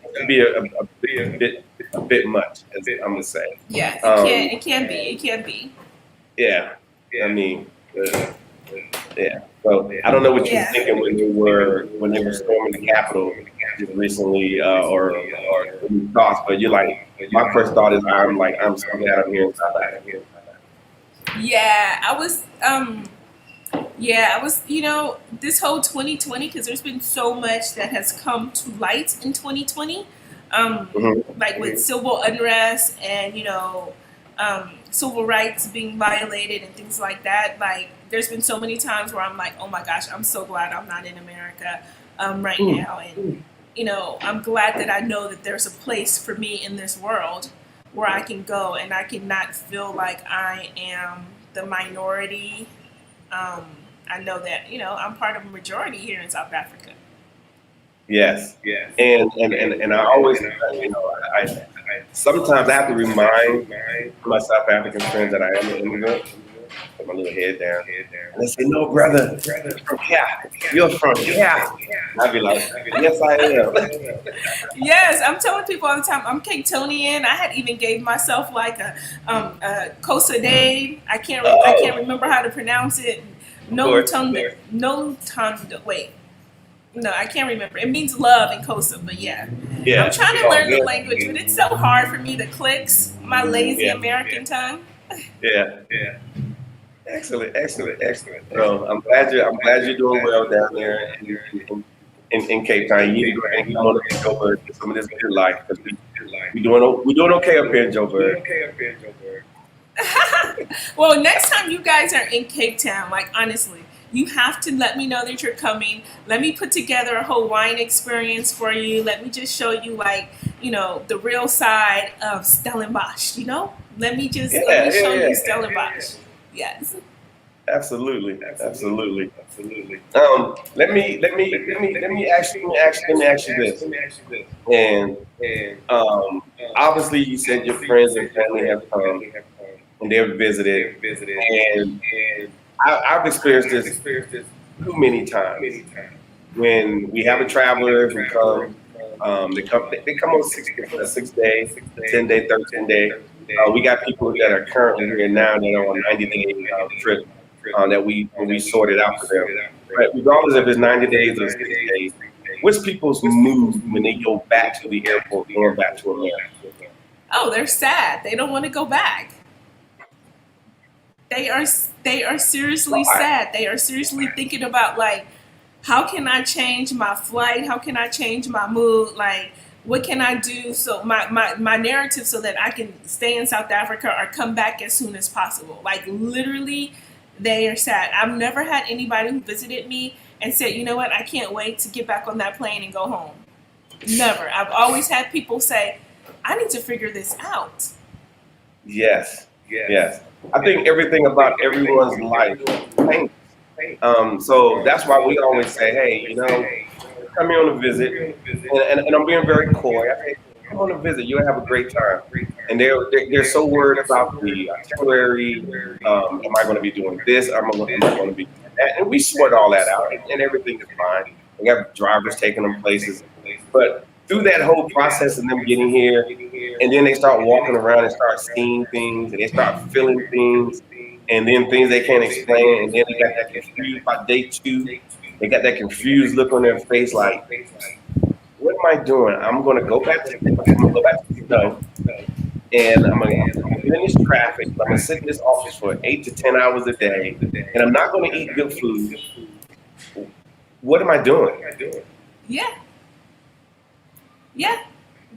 Speaker 1: can be a bit much, as I'm gonna say.
Speaker 2: Yeah, it can be.
Speaker 1: Yeah, I mean, yeah. So I don't know what you were thinking when they were storming the Capitol just recently, or your thoughts, but you're like, my first thought is I'm so glad I'm here in South Africa.
Speaker 2: Yeah, I was, this whole 2020, because there's been so much that has come to light in 2020, like with civil unrest and, civil rights being violated and things like that. Like, there's been so many times where I'm like, oh my gosh, I'm so glad I'm not in America right now. And, I'm glad that I know that there's a place for me in this world where I can go and I can not feel like I am the minority. I know that, I'm part of a majority here in South Africa.
Speaker 1: Yes. And I always, I sometimes I have to remind my South African friends that I am an immigrant. Put my little head down. And they say, no, brother, you're from here. You're from here. And I'd be like, yes, I am.
Speaker 2: Yes, I'm telling people all the time, I'm Capetonian. I had even gave myself like a Kosa Day. I can't remember how to pronounce it. No Tunda. Wait. No, I can't remember. It means love in Kosa, but yeah. I'm trying to learn the language, but it's so hard for me to clicks my lazy American tongue.
Speaker 1: Yeah. Excellent. So I'm glad you're doing well down there in Cape Town. You need to go ahead and come on to Joburg and get some of this good life, because we're doing okay up here in Joburg.
Speaker 2: Well, next time you guys are in Cape Town, like honestly, you have to let me know that you're coming. Let me put together a whole wine experience for you. Let me just show you the real side of Stellenbosch, Let me show you Stellenbosch. Yes. Absolutely.
Speaker 1: Let me ask you this. And obviously, you said your friends and family have come and they've visited, and I've experienced this too many times. When we have a traveler who come, they come on 6 day, 10 day, 13 day. We got people that are currently here now that are on 90-day trip that we sorted out for them. But regardless if it's 90 days or 60 days, what's people's mood when they go back to the airport, going back to America?
Speaker 2: Oh, they're sad. They don't want to go back. They are seriously sad. They are seriously thinking about how can I change my flight? How can I change my mood? What can I do so my narrative so that I can stay in South Africa or come back as soon as possible? Literally, they are sad. I've never had anybody who visited me and said, you know what, I can't wait to get back on that plane and go home. Never. I've always had people say, I need to figure this out.
Speaker 1: Yes. I think everything about everyone's life changes. So that's why we always say, hey, come here on a visit, and I'm being very coy. I say, come on a visit, you'll have a great time. And they're so worried about the itinerary. Am I going to be doing this? Am I going to be doing that? And we sort all that out, and everything is fine. We have drivers taking them places, but through that whole process of them getting here, and then they start walking around and start seeing things, and they start feeling things. and then things they can't explain, and then they got that confused by day two. They got that confused look on their face, like, "What am I doing? I'm going to go back to the snow, and I'm gonna get in this traffic. I'm gonna sit in this office for 8 to 10 hours a day, and I'm not going to eat good food. What am I doing?"
Speaker 2: Yeah, yeah.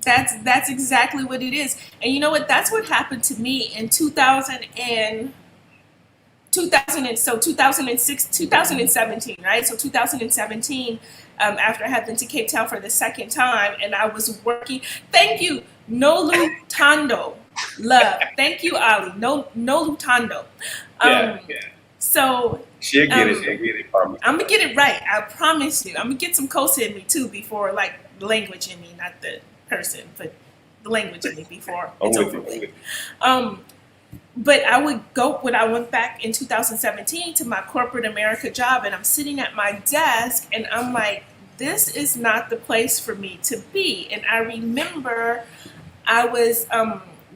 Speaker 2: That's exactly what it is. And you know what? That's what happened to me in 2006, 2017, right? So 2017, after I had been to Cape Town for the second time, and I was working. Thank you, Nolu Tando, love. Thank you, Ali. No, Nolu Tando.
Speaker 1: Yeah,
Speaker 2: So
Speaker 1: she'll get it. She'll get it. Promise.
Speaker 2: I'm gonna get it right. I promise you. I'm gonna get some Kosa in me too before, like, the language in me, not the person, but the language in me before it's over with. But I would go when I went back in 2017 to my corporate America job, and I'm sitting at my desk, and I'm like, this is not the place for me to be. And I remember I was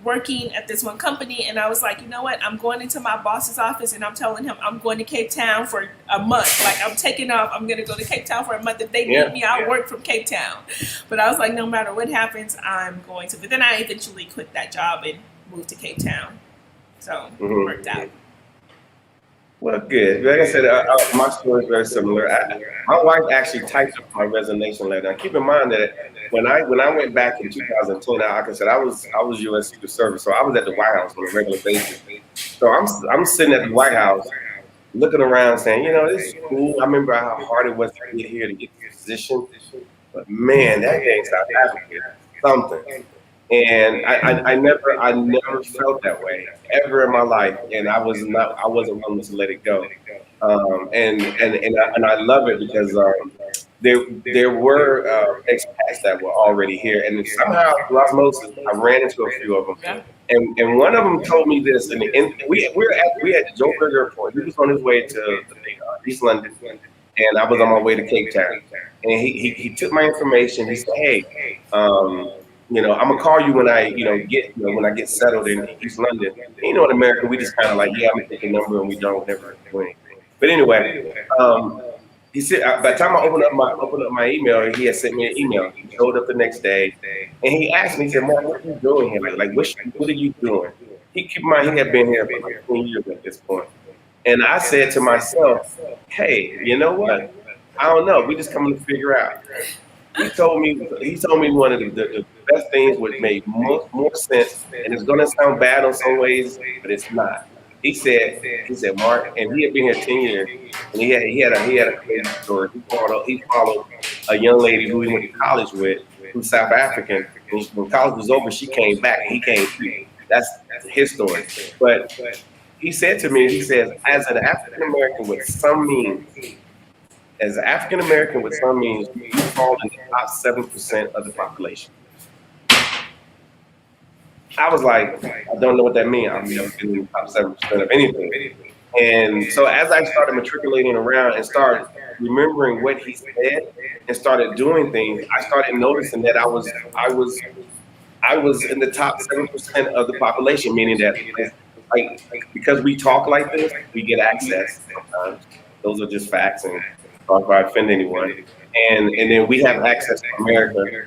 Speaker 2: working at this one company, and I was like, you know what? I'm going into my boss's office, and I'm telling him I'm going to Cape Town for a month. Like, I'm taking off. I'm going to go to Cape Town for a month. If they need me, I'll work from Cape Town. But I was like, no matter what happens, I'm going to. But then I eventually quit that job and moved to Cape Town. So it worked out.
Speaker 1: Well, good. Like I said, my story is very similar. My wife actually typed up my resignation letter. Now, keep in mind that when I went back in 2010, like I said, I was U.S. Secret Service, so I was at the White House on a regular basis. So I'm sitting at the White House, looking around, saying, you know, this is cool. I remember how hard it was to get here to get this position, but man, that ain't South Africa, something. And I never felt that way ever in my life, and I wasn't willing to let it go. And I love it because there were expats that were already here, and somehow through osmosis, I ran into a few of them. And one of them told me this, and we at the Joburg airport. He was on his way to East London, and I was on my way to Cape Town. And he took my information. He said, "Hey, you know, I'm gonna call you when I get settled in East London." And, you know, in America, we just kind of like, yeah, I'm gonna take a number, and we don't never do anything. But anyway, he said by the time I opened up my email, he had sent me an email. He showed up the next day, and he asked me, he said, "Mark, what are you doing here? Like what are you doing?" Keep in mind, he had been here for like 20 years at this point. And I said to myself, "Hey, you know what? I don't know. We just coming to figure out." He told me one of the best things which made more sense, and it's gonna sound bad in some ways, but it's not. He said, "Mark," and he had been here 10 years, and he had a crazy story. He followed a young lady who he went to college with, who's South African. And when college was over, she came back, and he came too. That's his story. But he said to me, he says, as an African American with some means, you fall in the top 7% of the population. I was like, I don't know what that means. I'm never in the top 7% of anything. And so as I started matriculating around and started remembering what he said and started doing things, I started noticing that I was in the top 7% of the population, meaning that like because we talk like this, we get access sometimes. Those are just facts, and if I offend anyone. And then we have access to America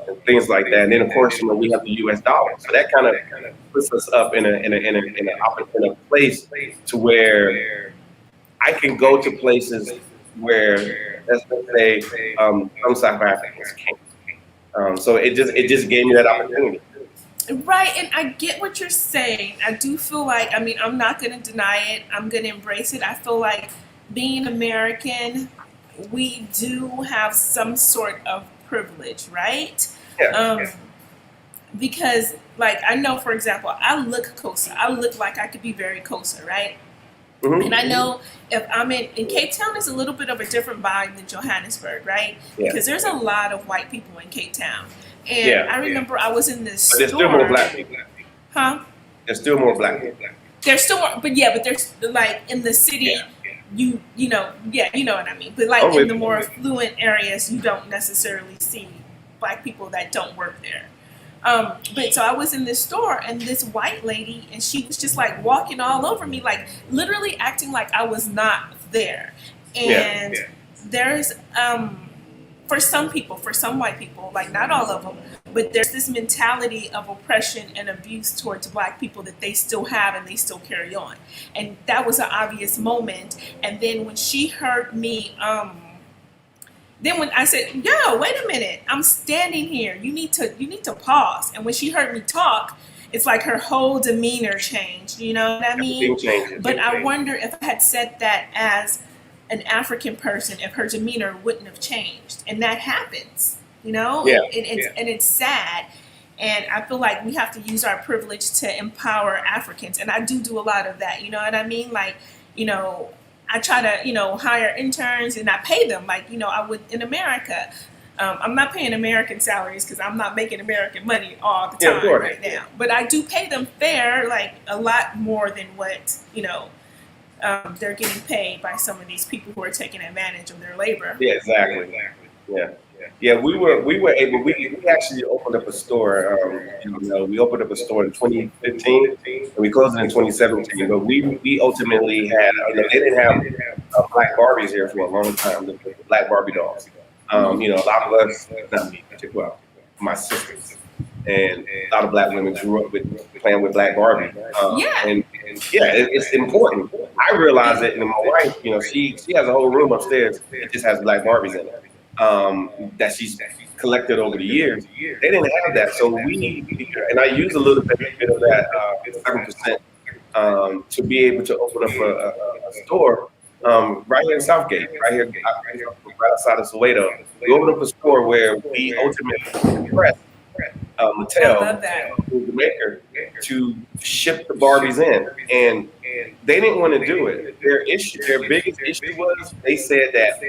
Speaker 1: and things like that. And then of course, you know, we have the U.S. dollar, so that kind of puts us up in a place to where I can go to places where, let's say, some South Africans can't. So it just gave me that opportunity.
Speaker 2: Right, and I get what you're saying. I do feel like, I mean, I'm not going to deny it. I'm going to embrace it. I feel like being American, we do have some sort of privilege, right?
Speaker 1: Yeah.
Speaker 2: Because, like, I know, for example, I look Kosa. I look like I could be very Kosa, right? Mm-hmm. And I know if I'm in Cape Town, is a little bit of a different vibe than Johannesburg, right? Yeah. Because there's a lot of white people in Cape Town. And I remember I was in this store.
Speaker 1: There's still more black people.
Speaker 2: Huh?
Speaker 1: There's still more black people.
Speaker 2: There's still more, but there's like in the city, you know what I mean. But like in the more affluent areas, you don't necessarily see black people that don't work there. But so I was in this store and this white lady, and she was just like walking all over me, like literally acting like I was not there.
Speaker 1: Yeah.
Speaker 2: And there's for some people, for some white people, like not all of them, but there's this mentality of oppression and abuse towards black people that they still have and they still carry on. And that was an obvious moment. And then when she heard me, then when I said, "Yo, wait a minute, I'm standing here. You need to pause." And when she heard me talk, it's like her whole demeanor changed. You know what I mean? But I wonder if I had said that as an African person, if her demeanor wouldn't have changed. And that happens, you know?
Speaker 1: Yeah.
Speaker 2: And it's sad. And I feel like we have to use our privilege to empower Africans. And I do a lot of that. You know what I mean? Like, you know, I try to, you know, hire interns and I pay them like, you know, I would in America. I'm not paying American salaries because I'm not making American money all the time right now. But I do pay them fair, like a lot more than what, you know, they're getting paid by some of these people who are taking advantage of their labor.
Speaker 1: Yeah, exactly. Yeah. We were able. We actually opened up a store. You know, we opened up a store in 2015, and we closed it in 2017. But we ultimately had. You know, they didn't have black Barbies here for a long time. The black Barbie dolls. You know, a lot of us, not me, well, my sisters, and a lot of black women grew up with playing with black Barbie. And yeah, it's important. I realize it, and my wife, you know, she has a whole room upstairs that just has black Barbies in it. That she's collected over the years. They didn't have that, so and I use a little bit of that 7% to be able to open up a store right here in Southgate, right here outside of Soweto. We opened up a store where we ultimately impressed Mattel, who's the maker, to ship the Barbies in, and they didn't want to do it. Their biggest issue was they said that.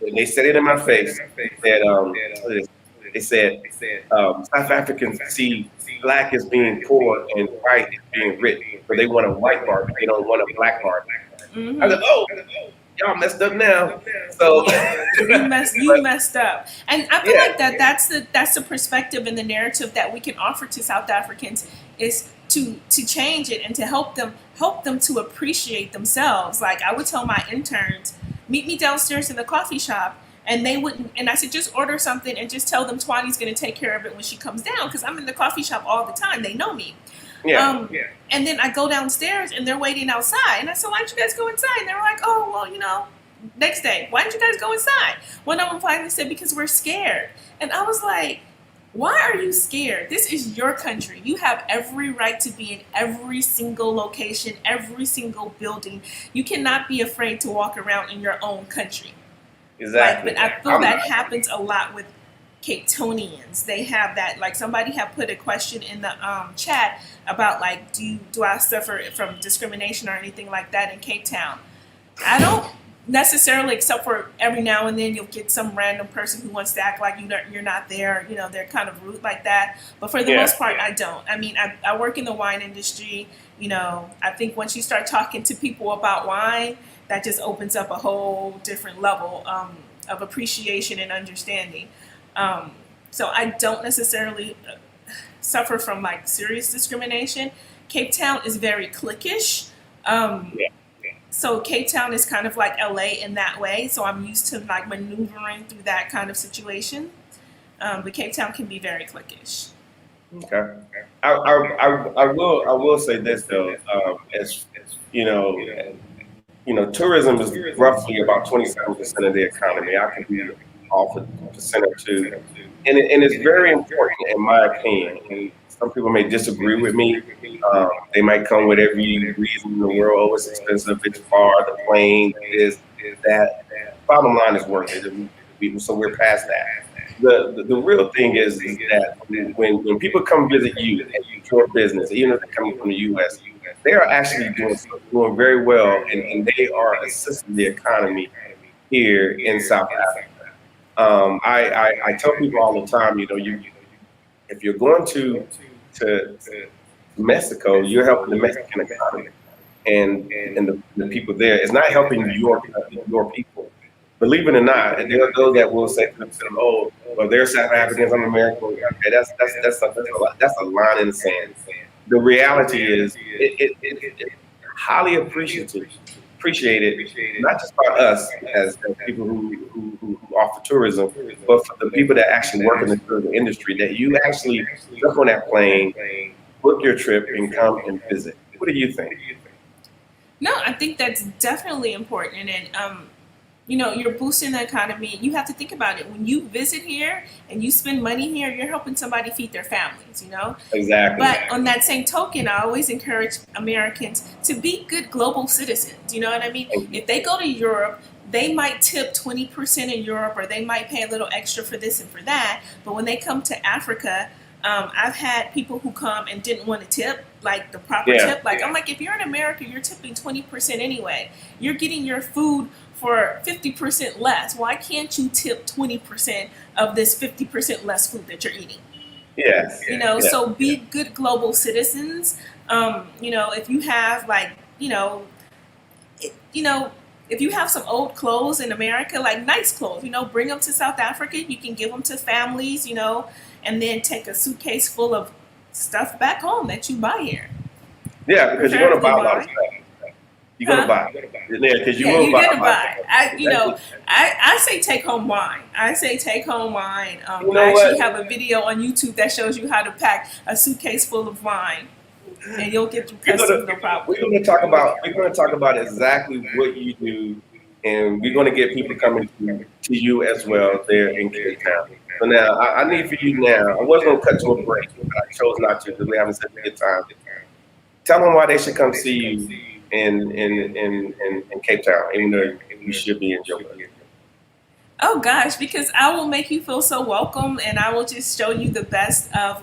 Speaker 1: And they said it in my face that they said South Africans see black as being poor and white as being rich, but they want a white Barbie. They don't want a black Barbie.
Speaker 2: Mm-hmm.
Speaker 1: I said, "Oh, y'all messed up now." So
Speaker 2: you messed up, and I feel like that's the perspective and the narrative that we can offer to South Africans is to change it and to help them to appreciate themselves. Like I would tell my interns, meet me downstairs in the coffee shop, and they wouldn't. And I said, just order something and just tell them Tuanni's going to take care of it when she comes down, because I'm in the coffee shop all the time. They know me. And then I go downstairs and they're waiting outside, and I said, "Why don't you guys go inside?" And they were like, "Oh, well, you know, next day. Why don't you guys go inside?" One of them finally said, "Because we're scared." And I was like, why are you scared? This is your country. You have every right to be in every single location, every single building. You cannot be afraid to walk around in your own country.
Speaker 1: Exactly.
Speaker 2: But I feel that happens a lot with Cape Townians. They have that, like somebody had put a question in the chat about like, do I suffer from discrimination or anything like that in Cape Town? I don't necessarily, except for every now and then you'll get some random person who wants to act like you're not there. You know, they're kind of rude like that. But for the most part, I don't. I mean, I work in the wine industry. You know, I think once you start talking to people about wine, that just opens up a whole different level of appreciation and understanding. So I don't necessarily suffer from like serious discrimination. Cape Town is very cliquish. So Cape Town is kind of like LA in that way. So I'm used to like maneuvering through that kind of situation. But Cape Town can be very cliquish.
Speaker 1: Okay. I will say this though, as you know, tourism is roughly about 27% of the economy. I could be off a percent or two, and it's very important in my opinion. And some people may disagree with me. They might come with every reason in the world. Oh, it's expensive, it's far, the plane is that. Bottom line is worth it. So we're past that. The real thing is that when people come visit you and your business, even if they're coming from the U.S., they are actually doing very well, and they are assisting the economy here in South Africa. I tell people all the time, you know, if you're going to Mexico, you're helping the Mexican economy and the people there. It's not helping your people, believe it or not, there are those that will say to themselves, "Oh, well, they're South Africans, I'm American." Okay, that's a line in the sand. The reality is, it highly appreciated, not just by us as people who offer tourism, but for the people that actually work in the tourism industry, that you actually jump on that plane, book your trip, and come and visit. What do you think?
Speaker 2: No, I think that's definitely important, and you're boosting the economy. You have to think about it when you visit here and you spend money here. You're helping somebody feed their families.
Speaker 1: Exactly.
Speaker 2: But on that same token, I always encourage Americans to be good global citizens. You know what I mean? If they go to Europe, they might tip 20% in Europe, or they might pay a little extra for this and for that. But when they come to Africa, I've had people who come and didn't want to tip, like the proper tip. Like, I'm like, if you're in America, you're tipping 20% anyway. You're getting your food for 50% less. Why can't you tip 20% of this 50% less food that you're eating?
Speaker 1: Yes.
Speaker 2: So be good global citizens. If you have if you have some old clothes in America, like nice clothes, bring them to South Africa. You can give them to families, and then take a suitcase full of stuff back home that you buy here.
Speaker 1: Yeah, because you're going to buy a lot of stuff. You're going to buy. Yeah, because you will buy.
Speaker 2: I say take home wine. I
Speaker 1: I
Speaker 2: actually have a video on YouTube that shows you how to pack a suitcase full of wine, and you'll get through customs no problem.
Speaker 1: We're going to talk about exactly what you do, and we're going to get people coming to you as well there in Cape Town. So now, I need for you now. I was going to cut to a break, but I chose not to because we haven't such a good time. Tell them why they should come see you in Cape Town, even though you should be in Joburg.
Speaker 2: Oh gosh, because I will make you feel so welcome, and I will just show you the best of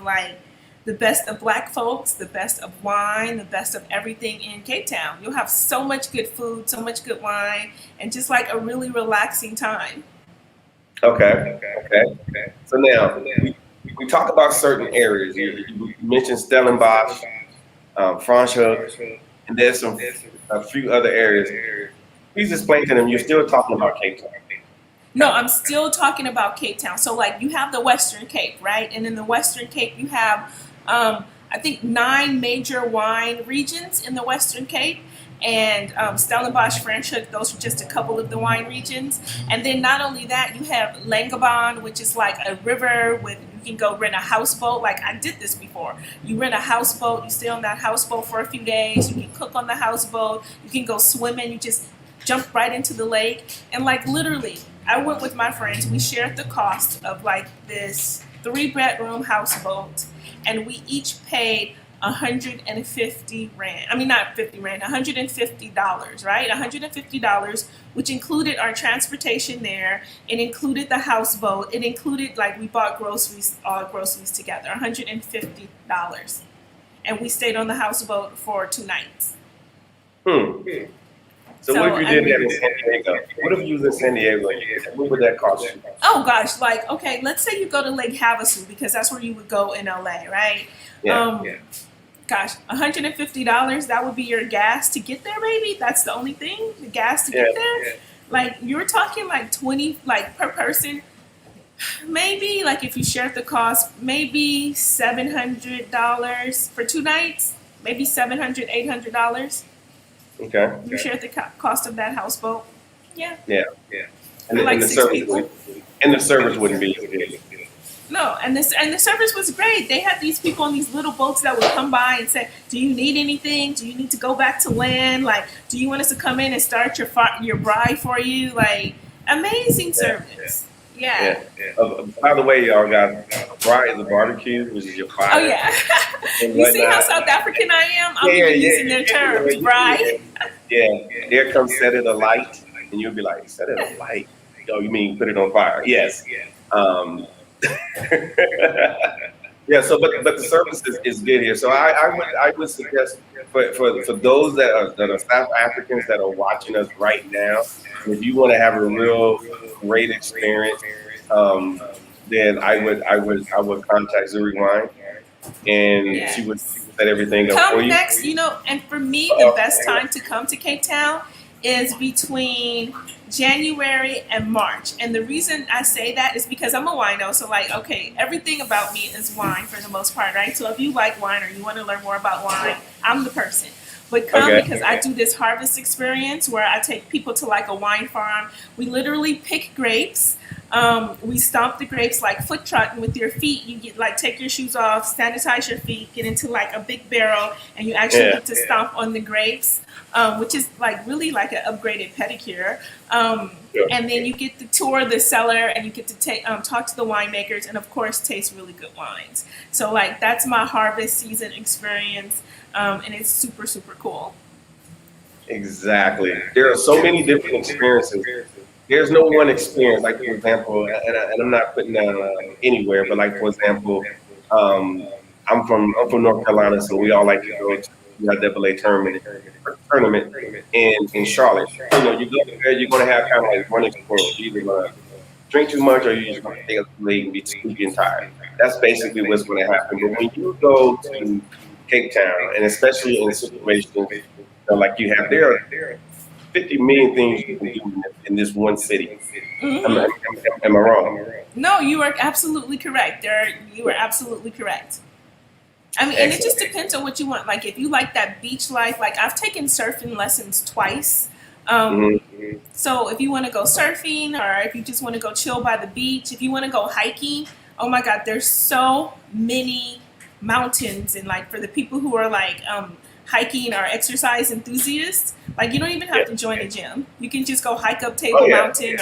Speaker 2: Black folks, the best of wine, the best of everything in Cape Town. You'll have so much good food, so much good wine, and just like a really relaxing time.
Speaker 1: Okay. So now we talk about certain areas. You mentioned Stellenbosch, Franschhoek, and there's a few other areas. Please explain to them. You're still talking about Cape Town.
Speaker 2: No, I'm still talking about Cape Town. So like you have the Western Cape, right? And in the Western Cape, you have I think 9 major wine regions in the Western Cape. And Stellenbosch, Franschhoek, those are just a couple of the wine regions. And then not only that, you have Langebaan, which is like a river with, you can go rent a houseboat. Like I did this before. You rent a houseboat, you stay on that houseboat for a few days, you can cook on the houseboat, you can go swimming, you just jump right into the lake. And like literally, I went with my friends, we shared the cost of like this 3-bedroom houseboat, and we each paid 150 rand. I mean, not 50 rand, $150, right? $150, which included our transportation there. It included the houseboat. It included, like, we bought all groceries together, $150. And we stayed on the houseboat for 2 nights.
Speaker 1: So what if you did that in San Diego? What if you was in San Diego? What would that cost you?
Speaker 2: Oh gosh, like, okay, let's say you go to Lake Havasu, because that's where you would go in LA, right? Gosh, $150, that would be your gas to get there, maybe? That's the only thing? The gas to get there? Yeah. Like, you're talking like 20, like per person, maybe, like if you shared the cost, maybe $700 for 2 nights, maybe $700, $800.
Speaker 1: Okay.
Speaker 2: You shared the cost of that houseboat. Yeah.
Speaker 1: And the service wouldn't be as good.
Speaker 2: No, and the service was great. They had these people on these little boats that would come by and say, "Do you need anything? Do you need to go back to land? Like, do you want us to come in and start your bride for you?" Like, amazing service. Yeah.
Speaker 1: By the way, y'all got bride is a barbecue, which is your fire.
Speaker 2: Oh yeah. You see how South African I am? I'm even using their terms, bride.
Speaker 1: There comes set it alight, and you'll be like, "Set it alight." Oh, you mean put it on fire? Yes. So but the service is good here. So I would suggest for those that are South Africans that are watching us right now, if you want to have a real great experience, then I would contact Zuri Wine, and she would set everything up for you.
Speaker 2: Come next, and for me, the best time to come to Cape Town is between January and March. And the reason I say that is because I'm a wino. So, like, okay, everything about me is wine for the most part, right? So, if you like wine or you want to learn more about wine, I'm the person. But come because I do this harvest experience where I take people to like a wine farm. We literally pick grapes. We stomp the grapes like foot trotting with your feet. You get like take your shoes off, sanitize your feet, get into like a big barrel, and you actually get to stomp on the grapes, which is like really like an upgraded pedicure. And then you get to tour the cellar, and you get to talk to the winemakers, and of course taste really good wines. So like that's my harvest season experience, and it's super super cool.
Speaker 1: Exactly. There are so many different experiences. There's no one experience. Like for example, and I'm not putting that anywhere, but like for example, I'm from North Carolina, so we all like to go to the UIAA tournament in Charlotte. You know, you go there, you're gonna have kind of like one experience. You're either gonna drink too much, or you're just gonna stay up too late and be sleepy and tired. That's basically what's gonna happen. But when you go to Cape Town, and especially in situations like you have, there are 50 million things you can do in this one city.
Speaker 2: Hmm.
Speaker 1: Am I wrong?
Speaker 2: No, you are absolutely correct. You are absolutely correct. I mean, and it just
Speaker 1: Excellent.
Speaker 2: depends on what you want. Like, if you like that beach life, like I've taken surfing lessons twice. Um,
Speaker 1: Hmm.
Speaker 2: so if you want to go surfing, or if you just want to go chill by the beach, if you want to go hiking, oh my God, there's so many mountains. And like for the people who are like hiking or exercise enthusiasts, like you don't even have
Speaker 1: Yeah.
Speaker 2: to join a gym. You can just go hike up
Speaker 1: Oh
Speaker 2: Table
Speaker 1: yeah.
Speaker 2: Mountain,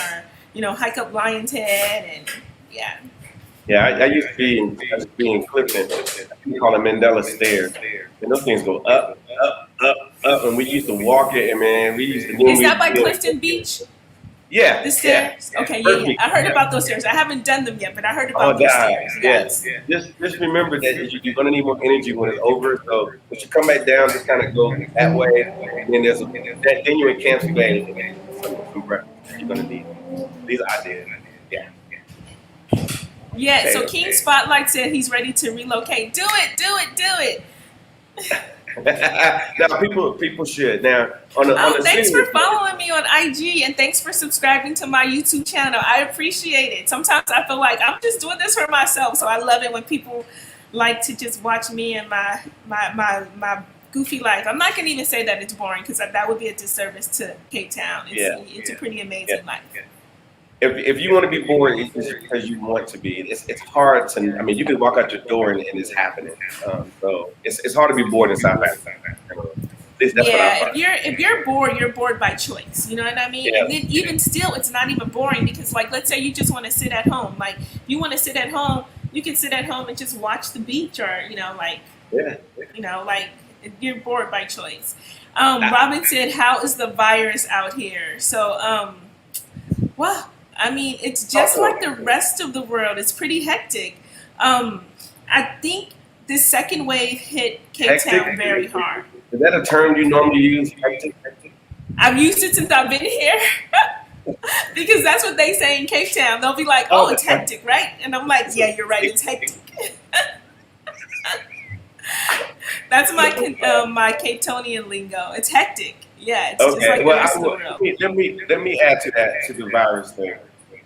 Speaker 2: or hike up Lion's Head, and yeah.
Speaker 1: Yeah. I used to be in Clifton. We call them Mandela stairs, and those things go up, up, up, up. And we used to walk it, and man, we used to then
Speaker 2: Is
Speaker 1: we
Speaker 2: that by Clifton Beach?
Speaker 1: yeah,
Speaker 2: The
Speaker 1: yeah,
Speaker 2: stairs? Okay, yeah, yeah.
Speaker 1: perfect.
Speaker 2: I heard about those stairs. I haven't done them yet, but I heard
Speaker 1: Oh
Speaker 2: about those
Speaker 1: God,
Speaker 2: stairs.
Speaker 1: yeah.
Speaker 2: Yes.
Speaker 1: Just remember that you're gonna need more energy when it's over. So if you come back down, just kind of go that way, and then then you're in Camp Bay, and some breakfast that you're gonna need. These ideas. Yeah.
Speaker 2: Yeah,
Speaker 1: Okay.
Speaker 2: so King Spotlight said he's ready to relocate. Do it, do it, do it.
Speaker 1: Now people should now on
Speaker 2: Oh,
Speaker 1: a
Speaker 2: thanks for
Speaker 1: serious note.
Speaker 2: following me on IG, and thanks for subscribing to my YouTube channel. I appreciate it. Sometimes I feel like I'm just doing this for myself, so I love it when people like to just watch me and my goofy life. I'm not gonna even say that it's boring, because that would be a disservice to Cape Town.
Speaker 1: Yeah.
Speaker 2: It's a pretty
Speaker 1: Yeah.
Speaker 2: amazing life.
Speaker 1: If you want to be bored, it's just because you want to be. It's hard to. I mean, you can walk out your door and it's happening. So it's hard to be bored in South Africa. At least that's what I
Speaker 2: Yeah,
Speaker 1: find.
Speaker 2: if you're bored by choice. You know what I mean?
Speaker 1: Yeah.
Speaker 2: And then even still, it's not even boring, because like let's say you just want to sit at home. Like if you want to sit at home, you can sit at home and just watch the beach, or
Speaker 1: Yeah.
Speaker 2: like if you're bored by choice. Robin said, "How is the virus out here?" So well, I mean, it's just like the rest of the world. It's pretty hectic. I think this second wave hit Cape Town
Speaker 1: Hectic.
Speaker 2: very hard.
Speaker 1: Is that a term you normally use? Hectic.
Speaker 2: I've used it since I've been here because that's what they say in Cape Town. They'll be like, "Oh,
Speaker 1: Oh,
Speaker 2: it's hectic, right?" And I'm like, "Yeah, you're right. It's hectic." That's my Cape Townian lingo. It's hectic. Yeah, it's just
Speaker 1: Okay.
Speaker 2: like the
Speaker 1: Well,
Speaker 2: rest of the world.
Speaker 1: let me add to that to the virus thing.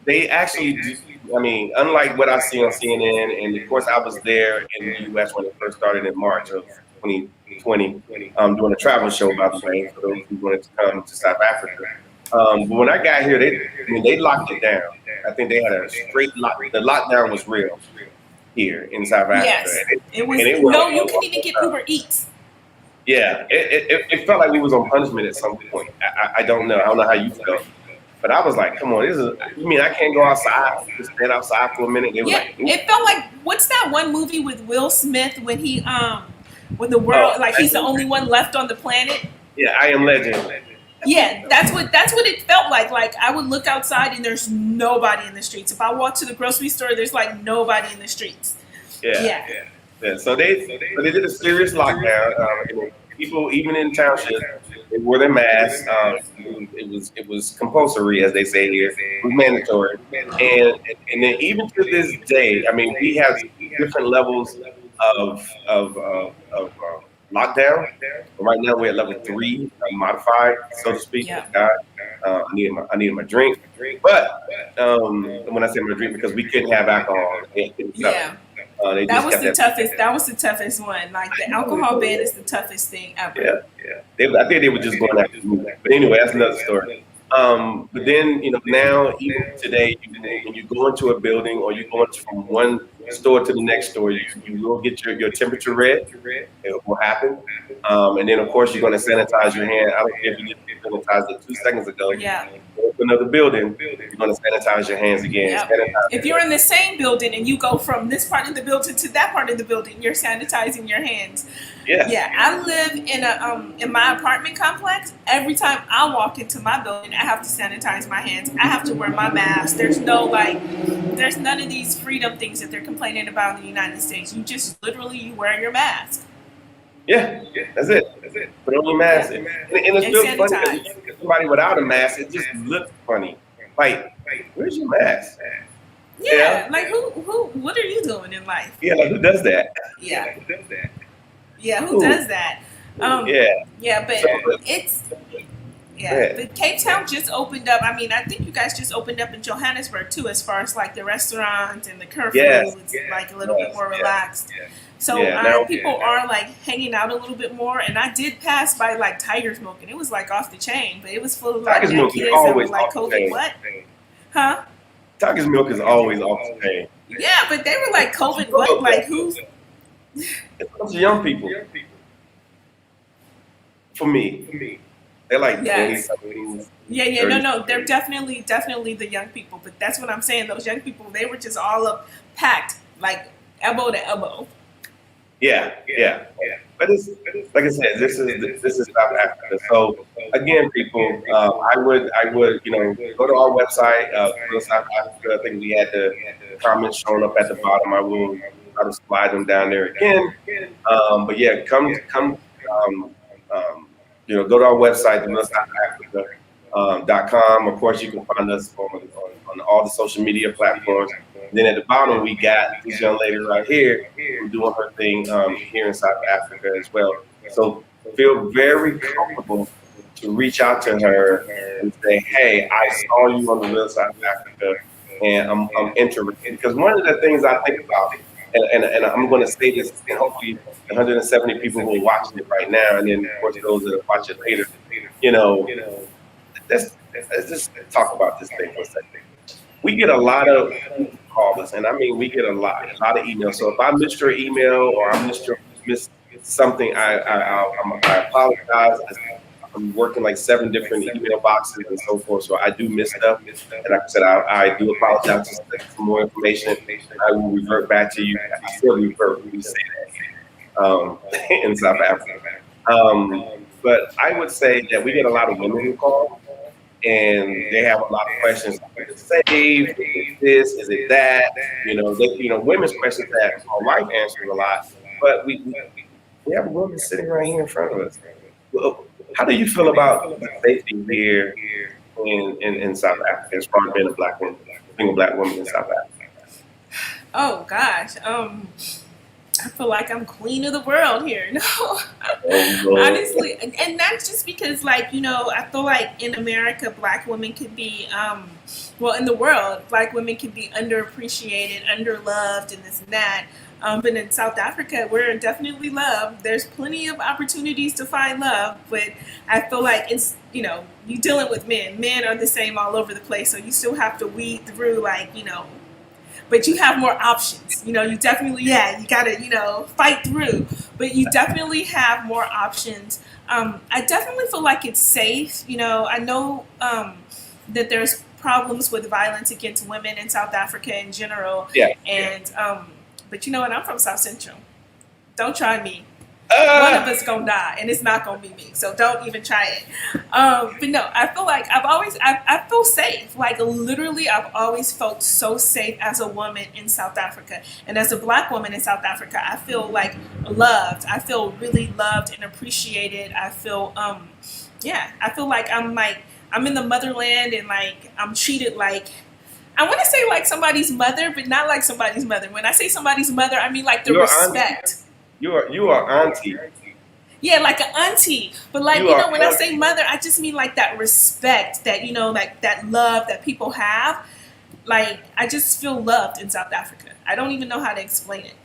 Speaker 1: They actually do. I mean, unlike what I see on CNN, and of course I was there in the U.S. when it first started in March of 2020, doing a travel show, by the way, for those who wanted to come to South Africa. But when I got here, they locked it down. I think they had a straight lock. The lockdown was real here in South Africa,
Speaker 2: Yes,
Speaker 1: and
Speaker 2: it was.
Speaker 1: it
Speaker 2: No, you
Speaker 1: went.
Speaker 2: couldn't even get Uber Eats.
Speaker 1: Yeah, it felt like we was on punishment at some point. I don't know. I don't know how you felt. But I was like, come on, this is, you mean I can't go outside, just stand outside for a minute? They were
Speaker 2: Yeah,
Speaker 1: like, ooh.
Speaker 2: it felt like what's that one movie with Will Smith when when the world,
Speaker 1: Oh,
Speaker 2: like he's the only one left on the planet?
Speaker 1: yeah, I am legend.
Speaker 2: Yeah, that's what it felt like. Like I would look outside and there's nobody in the streets. If I walk to the grocery store, there's like nobody in the streets.
Speaker 1: Yeah.
Speaker 2: Yeah.
Speaker 1: Yeah. So they did a serious lockdown. And people, even in townships, they wore their masks. It was compulsory, as they say here. It was mandatory. And then even to this day, I mean, we have different levels of lockdown. Right now we're at level 3, modified, so to speak.
Speaker 2: Yeah.
Speaker 1: God, I needed my drink, but when I say my drink, because we couldn't have alcohol, they couldn't sell it.
Speaker 2: Yeah.
Speaker 1: They
Speaker 2: That
Speaker 1: just
Speaker 2: was
Speaker 1: kept
Speaker 2: the
Speaker 1: that.
Speaker 2: toughest. That was the toughest one. Like the alcohol ban is the toughest thing ever.
Speaker 1: Yeah. I think they were just going after me. But anyway, that's another story. But then, now, even today, when you go into a building or you go from one store to the next store, you will get your temperature read. It will happen. And then, of course, you're going to sanitize your hand. I don't care if you just sanitized it 2 seconds ago.
Speaker 2: Yeah.
Speaker 1: Go to another building, you're going to sanitize your hands again.
Speaker 2: Yep. If you're in the same building and you go from this part of the building to that part of the building, you're sanitizing your hands. Yeah, I live in my apartment complex. Every time I walk into my building, I have to sanitize my hands. I have to wear my mask. There's none of these freedom things that they're complaining about in the United States. You just literally you wear your mask.
Speaker 1: Yeah, that's it. Put on your mask. And it's still funny. If you get somebody without a mask, it just looks funny. Like, where's your mask?
Speaker 2: Yeah, like who what are you doing in life?
Speaker 1: Yeah, like who does that?
Speaker 2: Yeah. Yeah, who does that? Yeah, but but Cape Town just opened up. I mean, I think you guys just opened up in Johannesburg too, as far as like the restaurants and the curfew. It's like a little bit more relaxed. So people are like hanging out a little bit more. And I did pass by like Tiger's Milk, and it was like off the chain, but it was full of like kids that were like COVID. What? Huh?
Speaker 1: Tiger's Milk is always off the chain.
Speaker 2: Yeah, but they were like COVID. What? Like who's?
Speaker 1: It's a bunch of young people. For me. They're like 20-somethings.
Speaker 2: Yeah. No. They're definitely the young people. But that's what I'm saying. Those young people, they were just all up packed, like elbow to elbow.
Speaker 1: Yeah. But it's like I said, this is South Africa. So again, people, I would go to our website, South Africa. I think we had the comments shown up at the bottom. I will try to slide them down there again. But yeah, come. Go to our website, SouthAfrica.com. Of course, you can find us on all the social media platforms. And then at the bottom, we got this young lady right here who's doing her thing here in South Africa as well. So feel very comfortable to reach out to her and say, hey, I saw you on the Real South Africa, and I'm interested. Because one of the things I think about, and I'm going to say this, and hopefully 170 people who are watching it right now, and then of course those that will watch it later, let's just talk about this thing for a second. We get a lot of callers, and I mean we get a lot of emails. So if I missed your email or I missed something, I apologize. I'm working like 7 different email boxes and so forth, so I do miss stuff. And like I said, I do apologize for more information. I will revert back to you. I still revert when you say that in South Africa. But I would say that we get a lot of women who call, and they have a lot of questions. Is it safe? Is it this? Is it that? Women's questions that my wife answers a lot. But we have a woman sitting right here in front of us. Well, how do you feel about the safety here in South Africa as far as being a black woman, being a black woman in South Africa?
Speaker 2: Oh gosh, I feel like I'm queen of the world here. No, honestly, and that's just because, like, I feel like in America, black women could be, in the world, black women can be underappreciated, underloved, and this and that. But in South Africa, we're definitely loved. There's plenty of opportunities to find love, but I feel like it's, you're dealing with men. Men are the same all over the place, so you still have to weed through, but you have more options. You definitely, you gotta, fight through, but you definitely have more options. I definitely feel like it's safe. I know that there's problems with violence against women in South Africa in general.
Speaker 1: Yeah.
Speaker 2: And, but you know what? I'm from South Central. Don't try me. One of us gonna die, and it's not gonna be me. So don't even try it. But no, I feel like I feel safe. Like literally, I've always felt so safe as a woman in South Africa, and as a black woman in South Africa, I feel like loved. I feel really loved and appreciated. I feel, I feel like I'm in the motherland, and like I'm treated like. I want to say like somebody's mother, but not like somebody's mother. When I say somebody's mother, I mean like the respect.
Speaker 1: You are auntie.
Speaker 2: Yeah, like an auntie. But like,
Speaker 1: You are
Speaker 2: when I say mother, I just mean like that respect that, like that love that people have. Like, I just feel loved in South Africa. I don't even know how to explain it.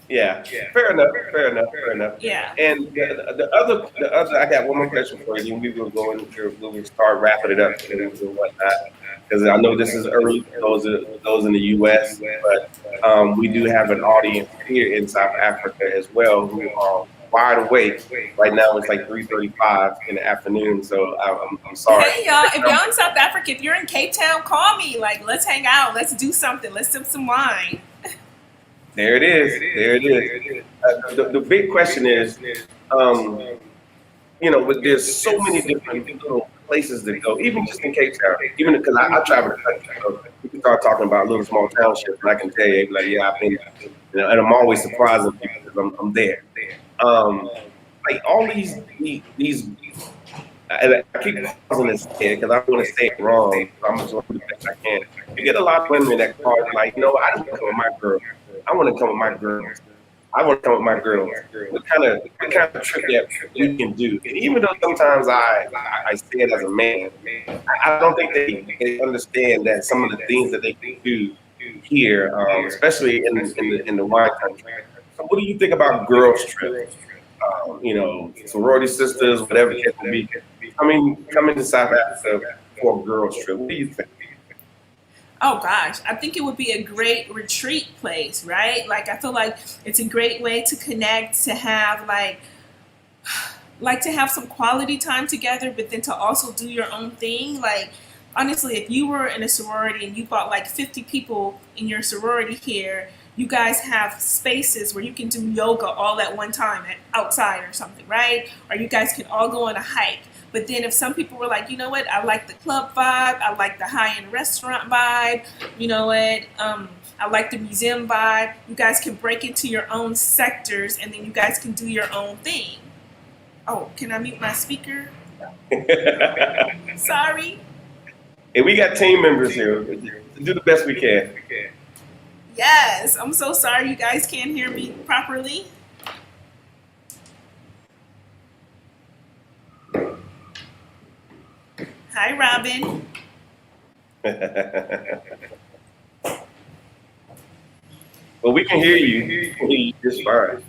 Speaker 1: Yeah, fair enough, fair enough, fair enough.
Speaker 2: Yeah.
Speaker 1: And the other, I got one more question for you, and we will go into, we will start wrapping it up and whatnot, because I know this is early for those in the U.S., but we do have an audience here in South Africa as well who are wide awake. Right now, it's like 3:35 in the afternoon, so I'm sorry.
Speaker 2: Hey y'all, if y'all in South Africa, if you're in Cape Town, call me. Like, let's hang out. Let's do something. Let's sip some wine.
Speaker 1: There it is. There it is. The big question is, um, but there's so many different little places to go, even just in Cape Town. Even because I travel the country, so we can start talking about little small townships, and I can tell you, like, yeah, I've been, and I'm always surprising people because I'm there. Um, like all these, and I keep causing this because I don't want to say it wrong. So I'm just going to do the best I can. You get a lot of women that call like, I just want to come with my girl. I want to come with my girls. I want to come with my girls. What kind of trip that we can do? And even though sometimes I say it as a man, I don't think they understand that some of the things that they can do here, especially in the wine country. So what do you think about girls trips? Sorority sisters, whatever it may be. Coming to South Africa for a girls trip. What do you think?
Speaker 2: Oh gosh, I think it would be a great retreat place, right? Like, I feel like it's a great way to connect, to have like to have some quality time together, but then to also do your own thing. Like, honestly, if you were in a sorority and you brought like 50 people in your sorority here, you guys have spaces where you can do yoga all at one time outside or something, right? Or you guys can all go on a hike. But then if some people were like, you know what, I like the club vibe, I like the high-end restaurant vibe, you know what, I like the museum vibe, you guys can break into your own sectors and then you guys can do your own thing. Oh, can I mute my speaker? Sorry.
Speaker 1: And we got team members here. Do the best we can.
Speaker 2: Yes, I'm so sorry you guys can't hear me properly. Hi, Robin.
Speaker 1: Well, we can hear you. We can hear you just fine.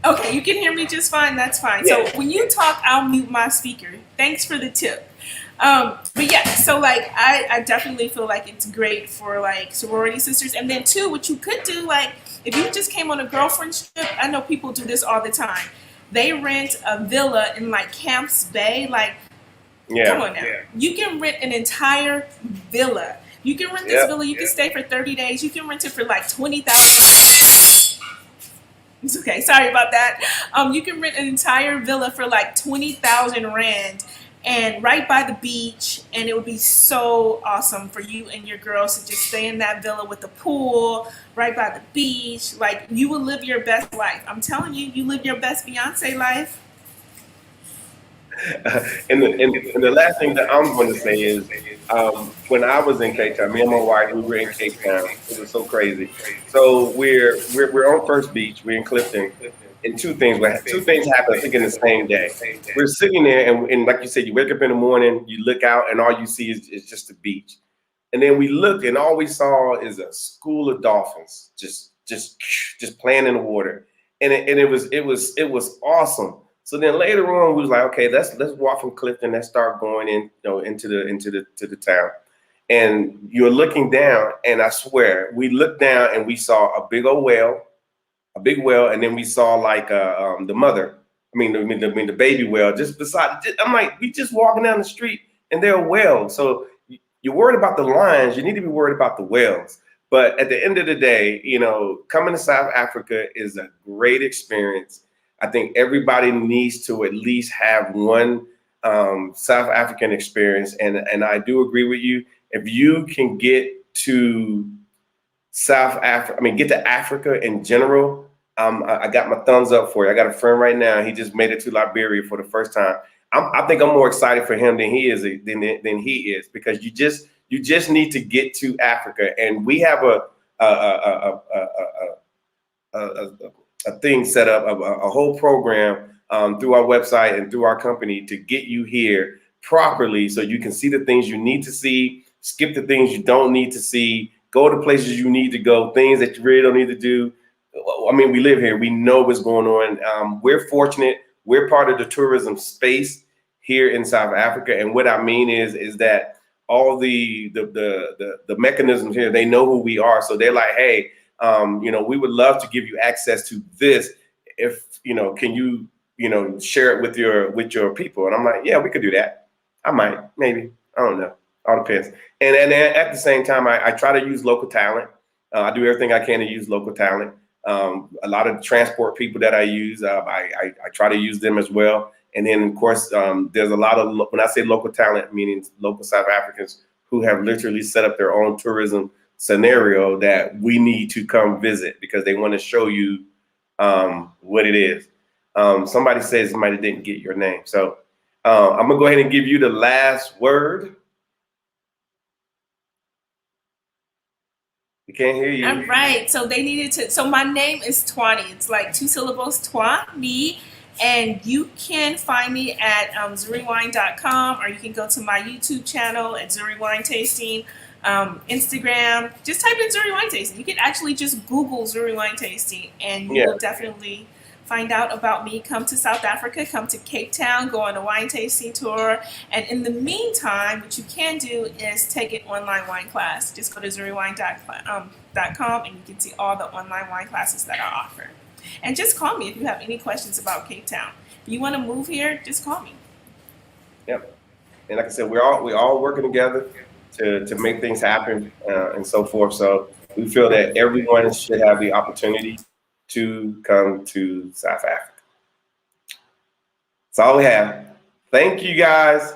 Speaker 2: Okay, you can hear me just fine. That's fine.
Speaker 1: Yeah.
Speaker 2: So when you talk, I'll mute my speaker. Thanks for the tip. But yeah, so like I definitely feel like it's great for like sorority sisters. And then too, what you could do, like if you just came on a girlfriend trip, I know people do this all the time. They rent a villa in like Camps Bay. Like, come on now. Yeah. You can rent an entire villa. You can rent this villa. You can stay for 30 days. You can rent it for like 20,000. It's okay. Sorry about that. You can rent an entire villa for like 20,000 rand, and right by the beach, and it would be so awesome for you and your girls to just stay in that villa with the pool right by the beach. Like, you will live your best life. I'm telling you, you live your best Beyonce life.
Speaker 1: And the last thing that I'm going to say is, when I was in Cape Town, me and my wife, we were in Cape Town. It was so crazy. So we're on First Beach. We're in Clifton, and two things happen, I think, in the same day. We're sitting there, and like you said, you wake up in the morning, you look out, and all you see is just the beach. And then we looked, and all we saw is a school of dolphins just playing in the water, and it was awesome. So then later on, we was like, okay, let's walk from Clifton. Let's start going in, into the town. And you're looking down, and I swear, we looked down and we saw a big whale, and then we saw like the mother. The baby whale just beside. I'm like, we just walking down the street, and there are whales. So you're worried about the lions. You need to be worried about the whales. But at the end of the day, coming to South Africa is a great experience. I think everybody needs to at least have one South African experience. And I do agree with you. If you can get to get to Africa in general, I got my thumbs up for you. I got a friend right now. He just made it to Liberia for the first time. I think I'm more excited for him than he is because you just need to get to Africa. And we have a thing set up, a whole program through our website and through our company to get you here properly so you can see the things you need to see, skip the things you don't need to see, go to places you need to go, things that you really don't need to do. I mean, we live here. We know what's going on. We're fortunate. We're part of the tourism space here in South Africa. And what I mean is that all the mechanisms here, they know who we are. So they're like, hey, we would love to give you access to this. If, can you, share it with your people? And I'm like, yeah, we could do that. I might, maybe, I don't know. All depends. And at the same time, I try to use local talent. I do everything I can to use local talent. A lot of the transport people that I use, I try to use them as well. And then, of course, there's a lot of, when I say local talent, meaning local South Africans who have literally set up their own tourism scenario that we need to come visit because they want to show you what it is. Somebody says somebody didn't get your name. So I'm going to go ahead and give you the last word. We can't hear you.
Speaker 2: All right. So they needed to. So my name is Tuanni. It's like 2 syllables, Tuanni. And you can find me at zuriwine.com, or you can go to my YouTube channel at Zuri Wine Tasting, Instagram. Just type in Zuri Wine Tasting. You can actually just Google Zuri Wine Tasting, and you will definitely find out about me. Come to South Africa, come to Cape Town, go on a wine tasting tour. And in the meantime, what you can do is take an online wine class. Just go to zuriwine.com and you can see all the online wine classes that are offered. And just call me if you have any questions about Cape Town. If you want to move here, just call me.
Speaker 1: Yep. And like I said, we're all working together to make things happen and so forth. So we feel that everyone should have the opportunity to come to South Africa. That's all we have. Thank you, guys.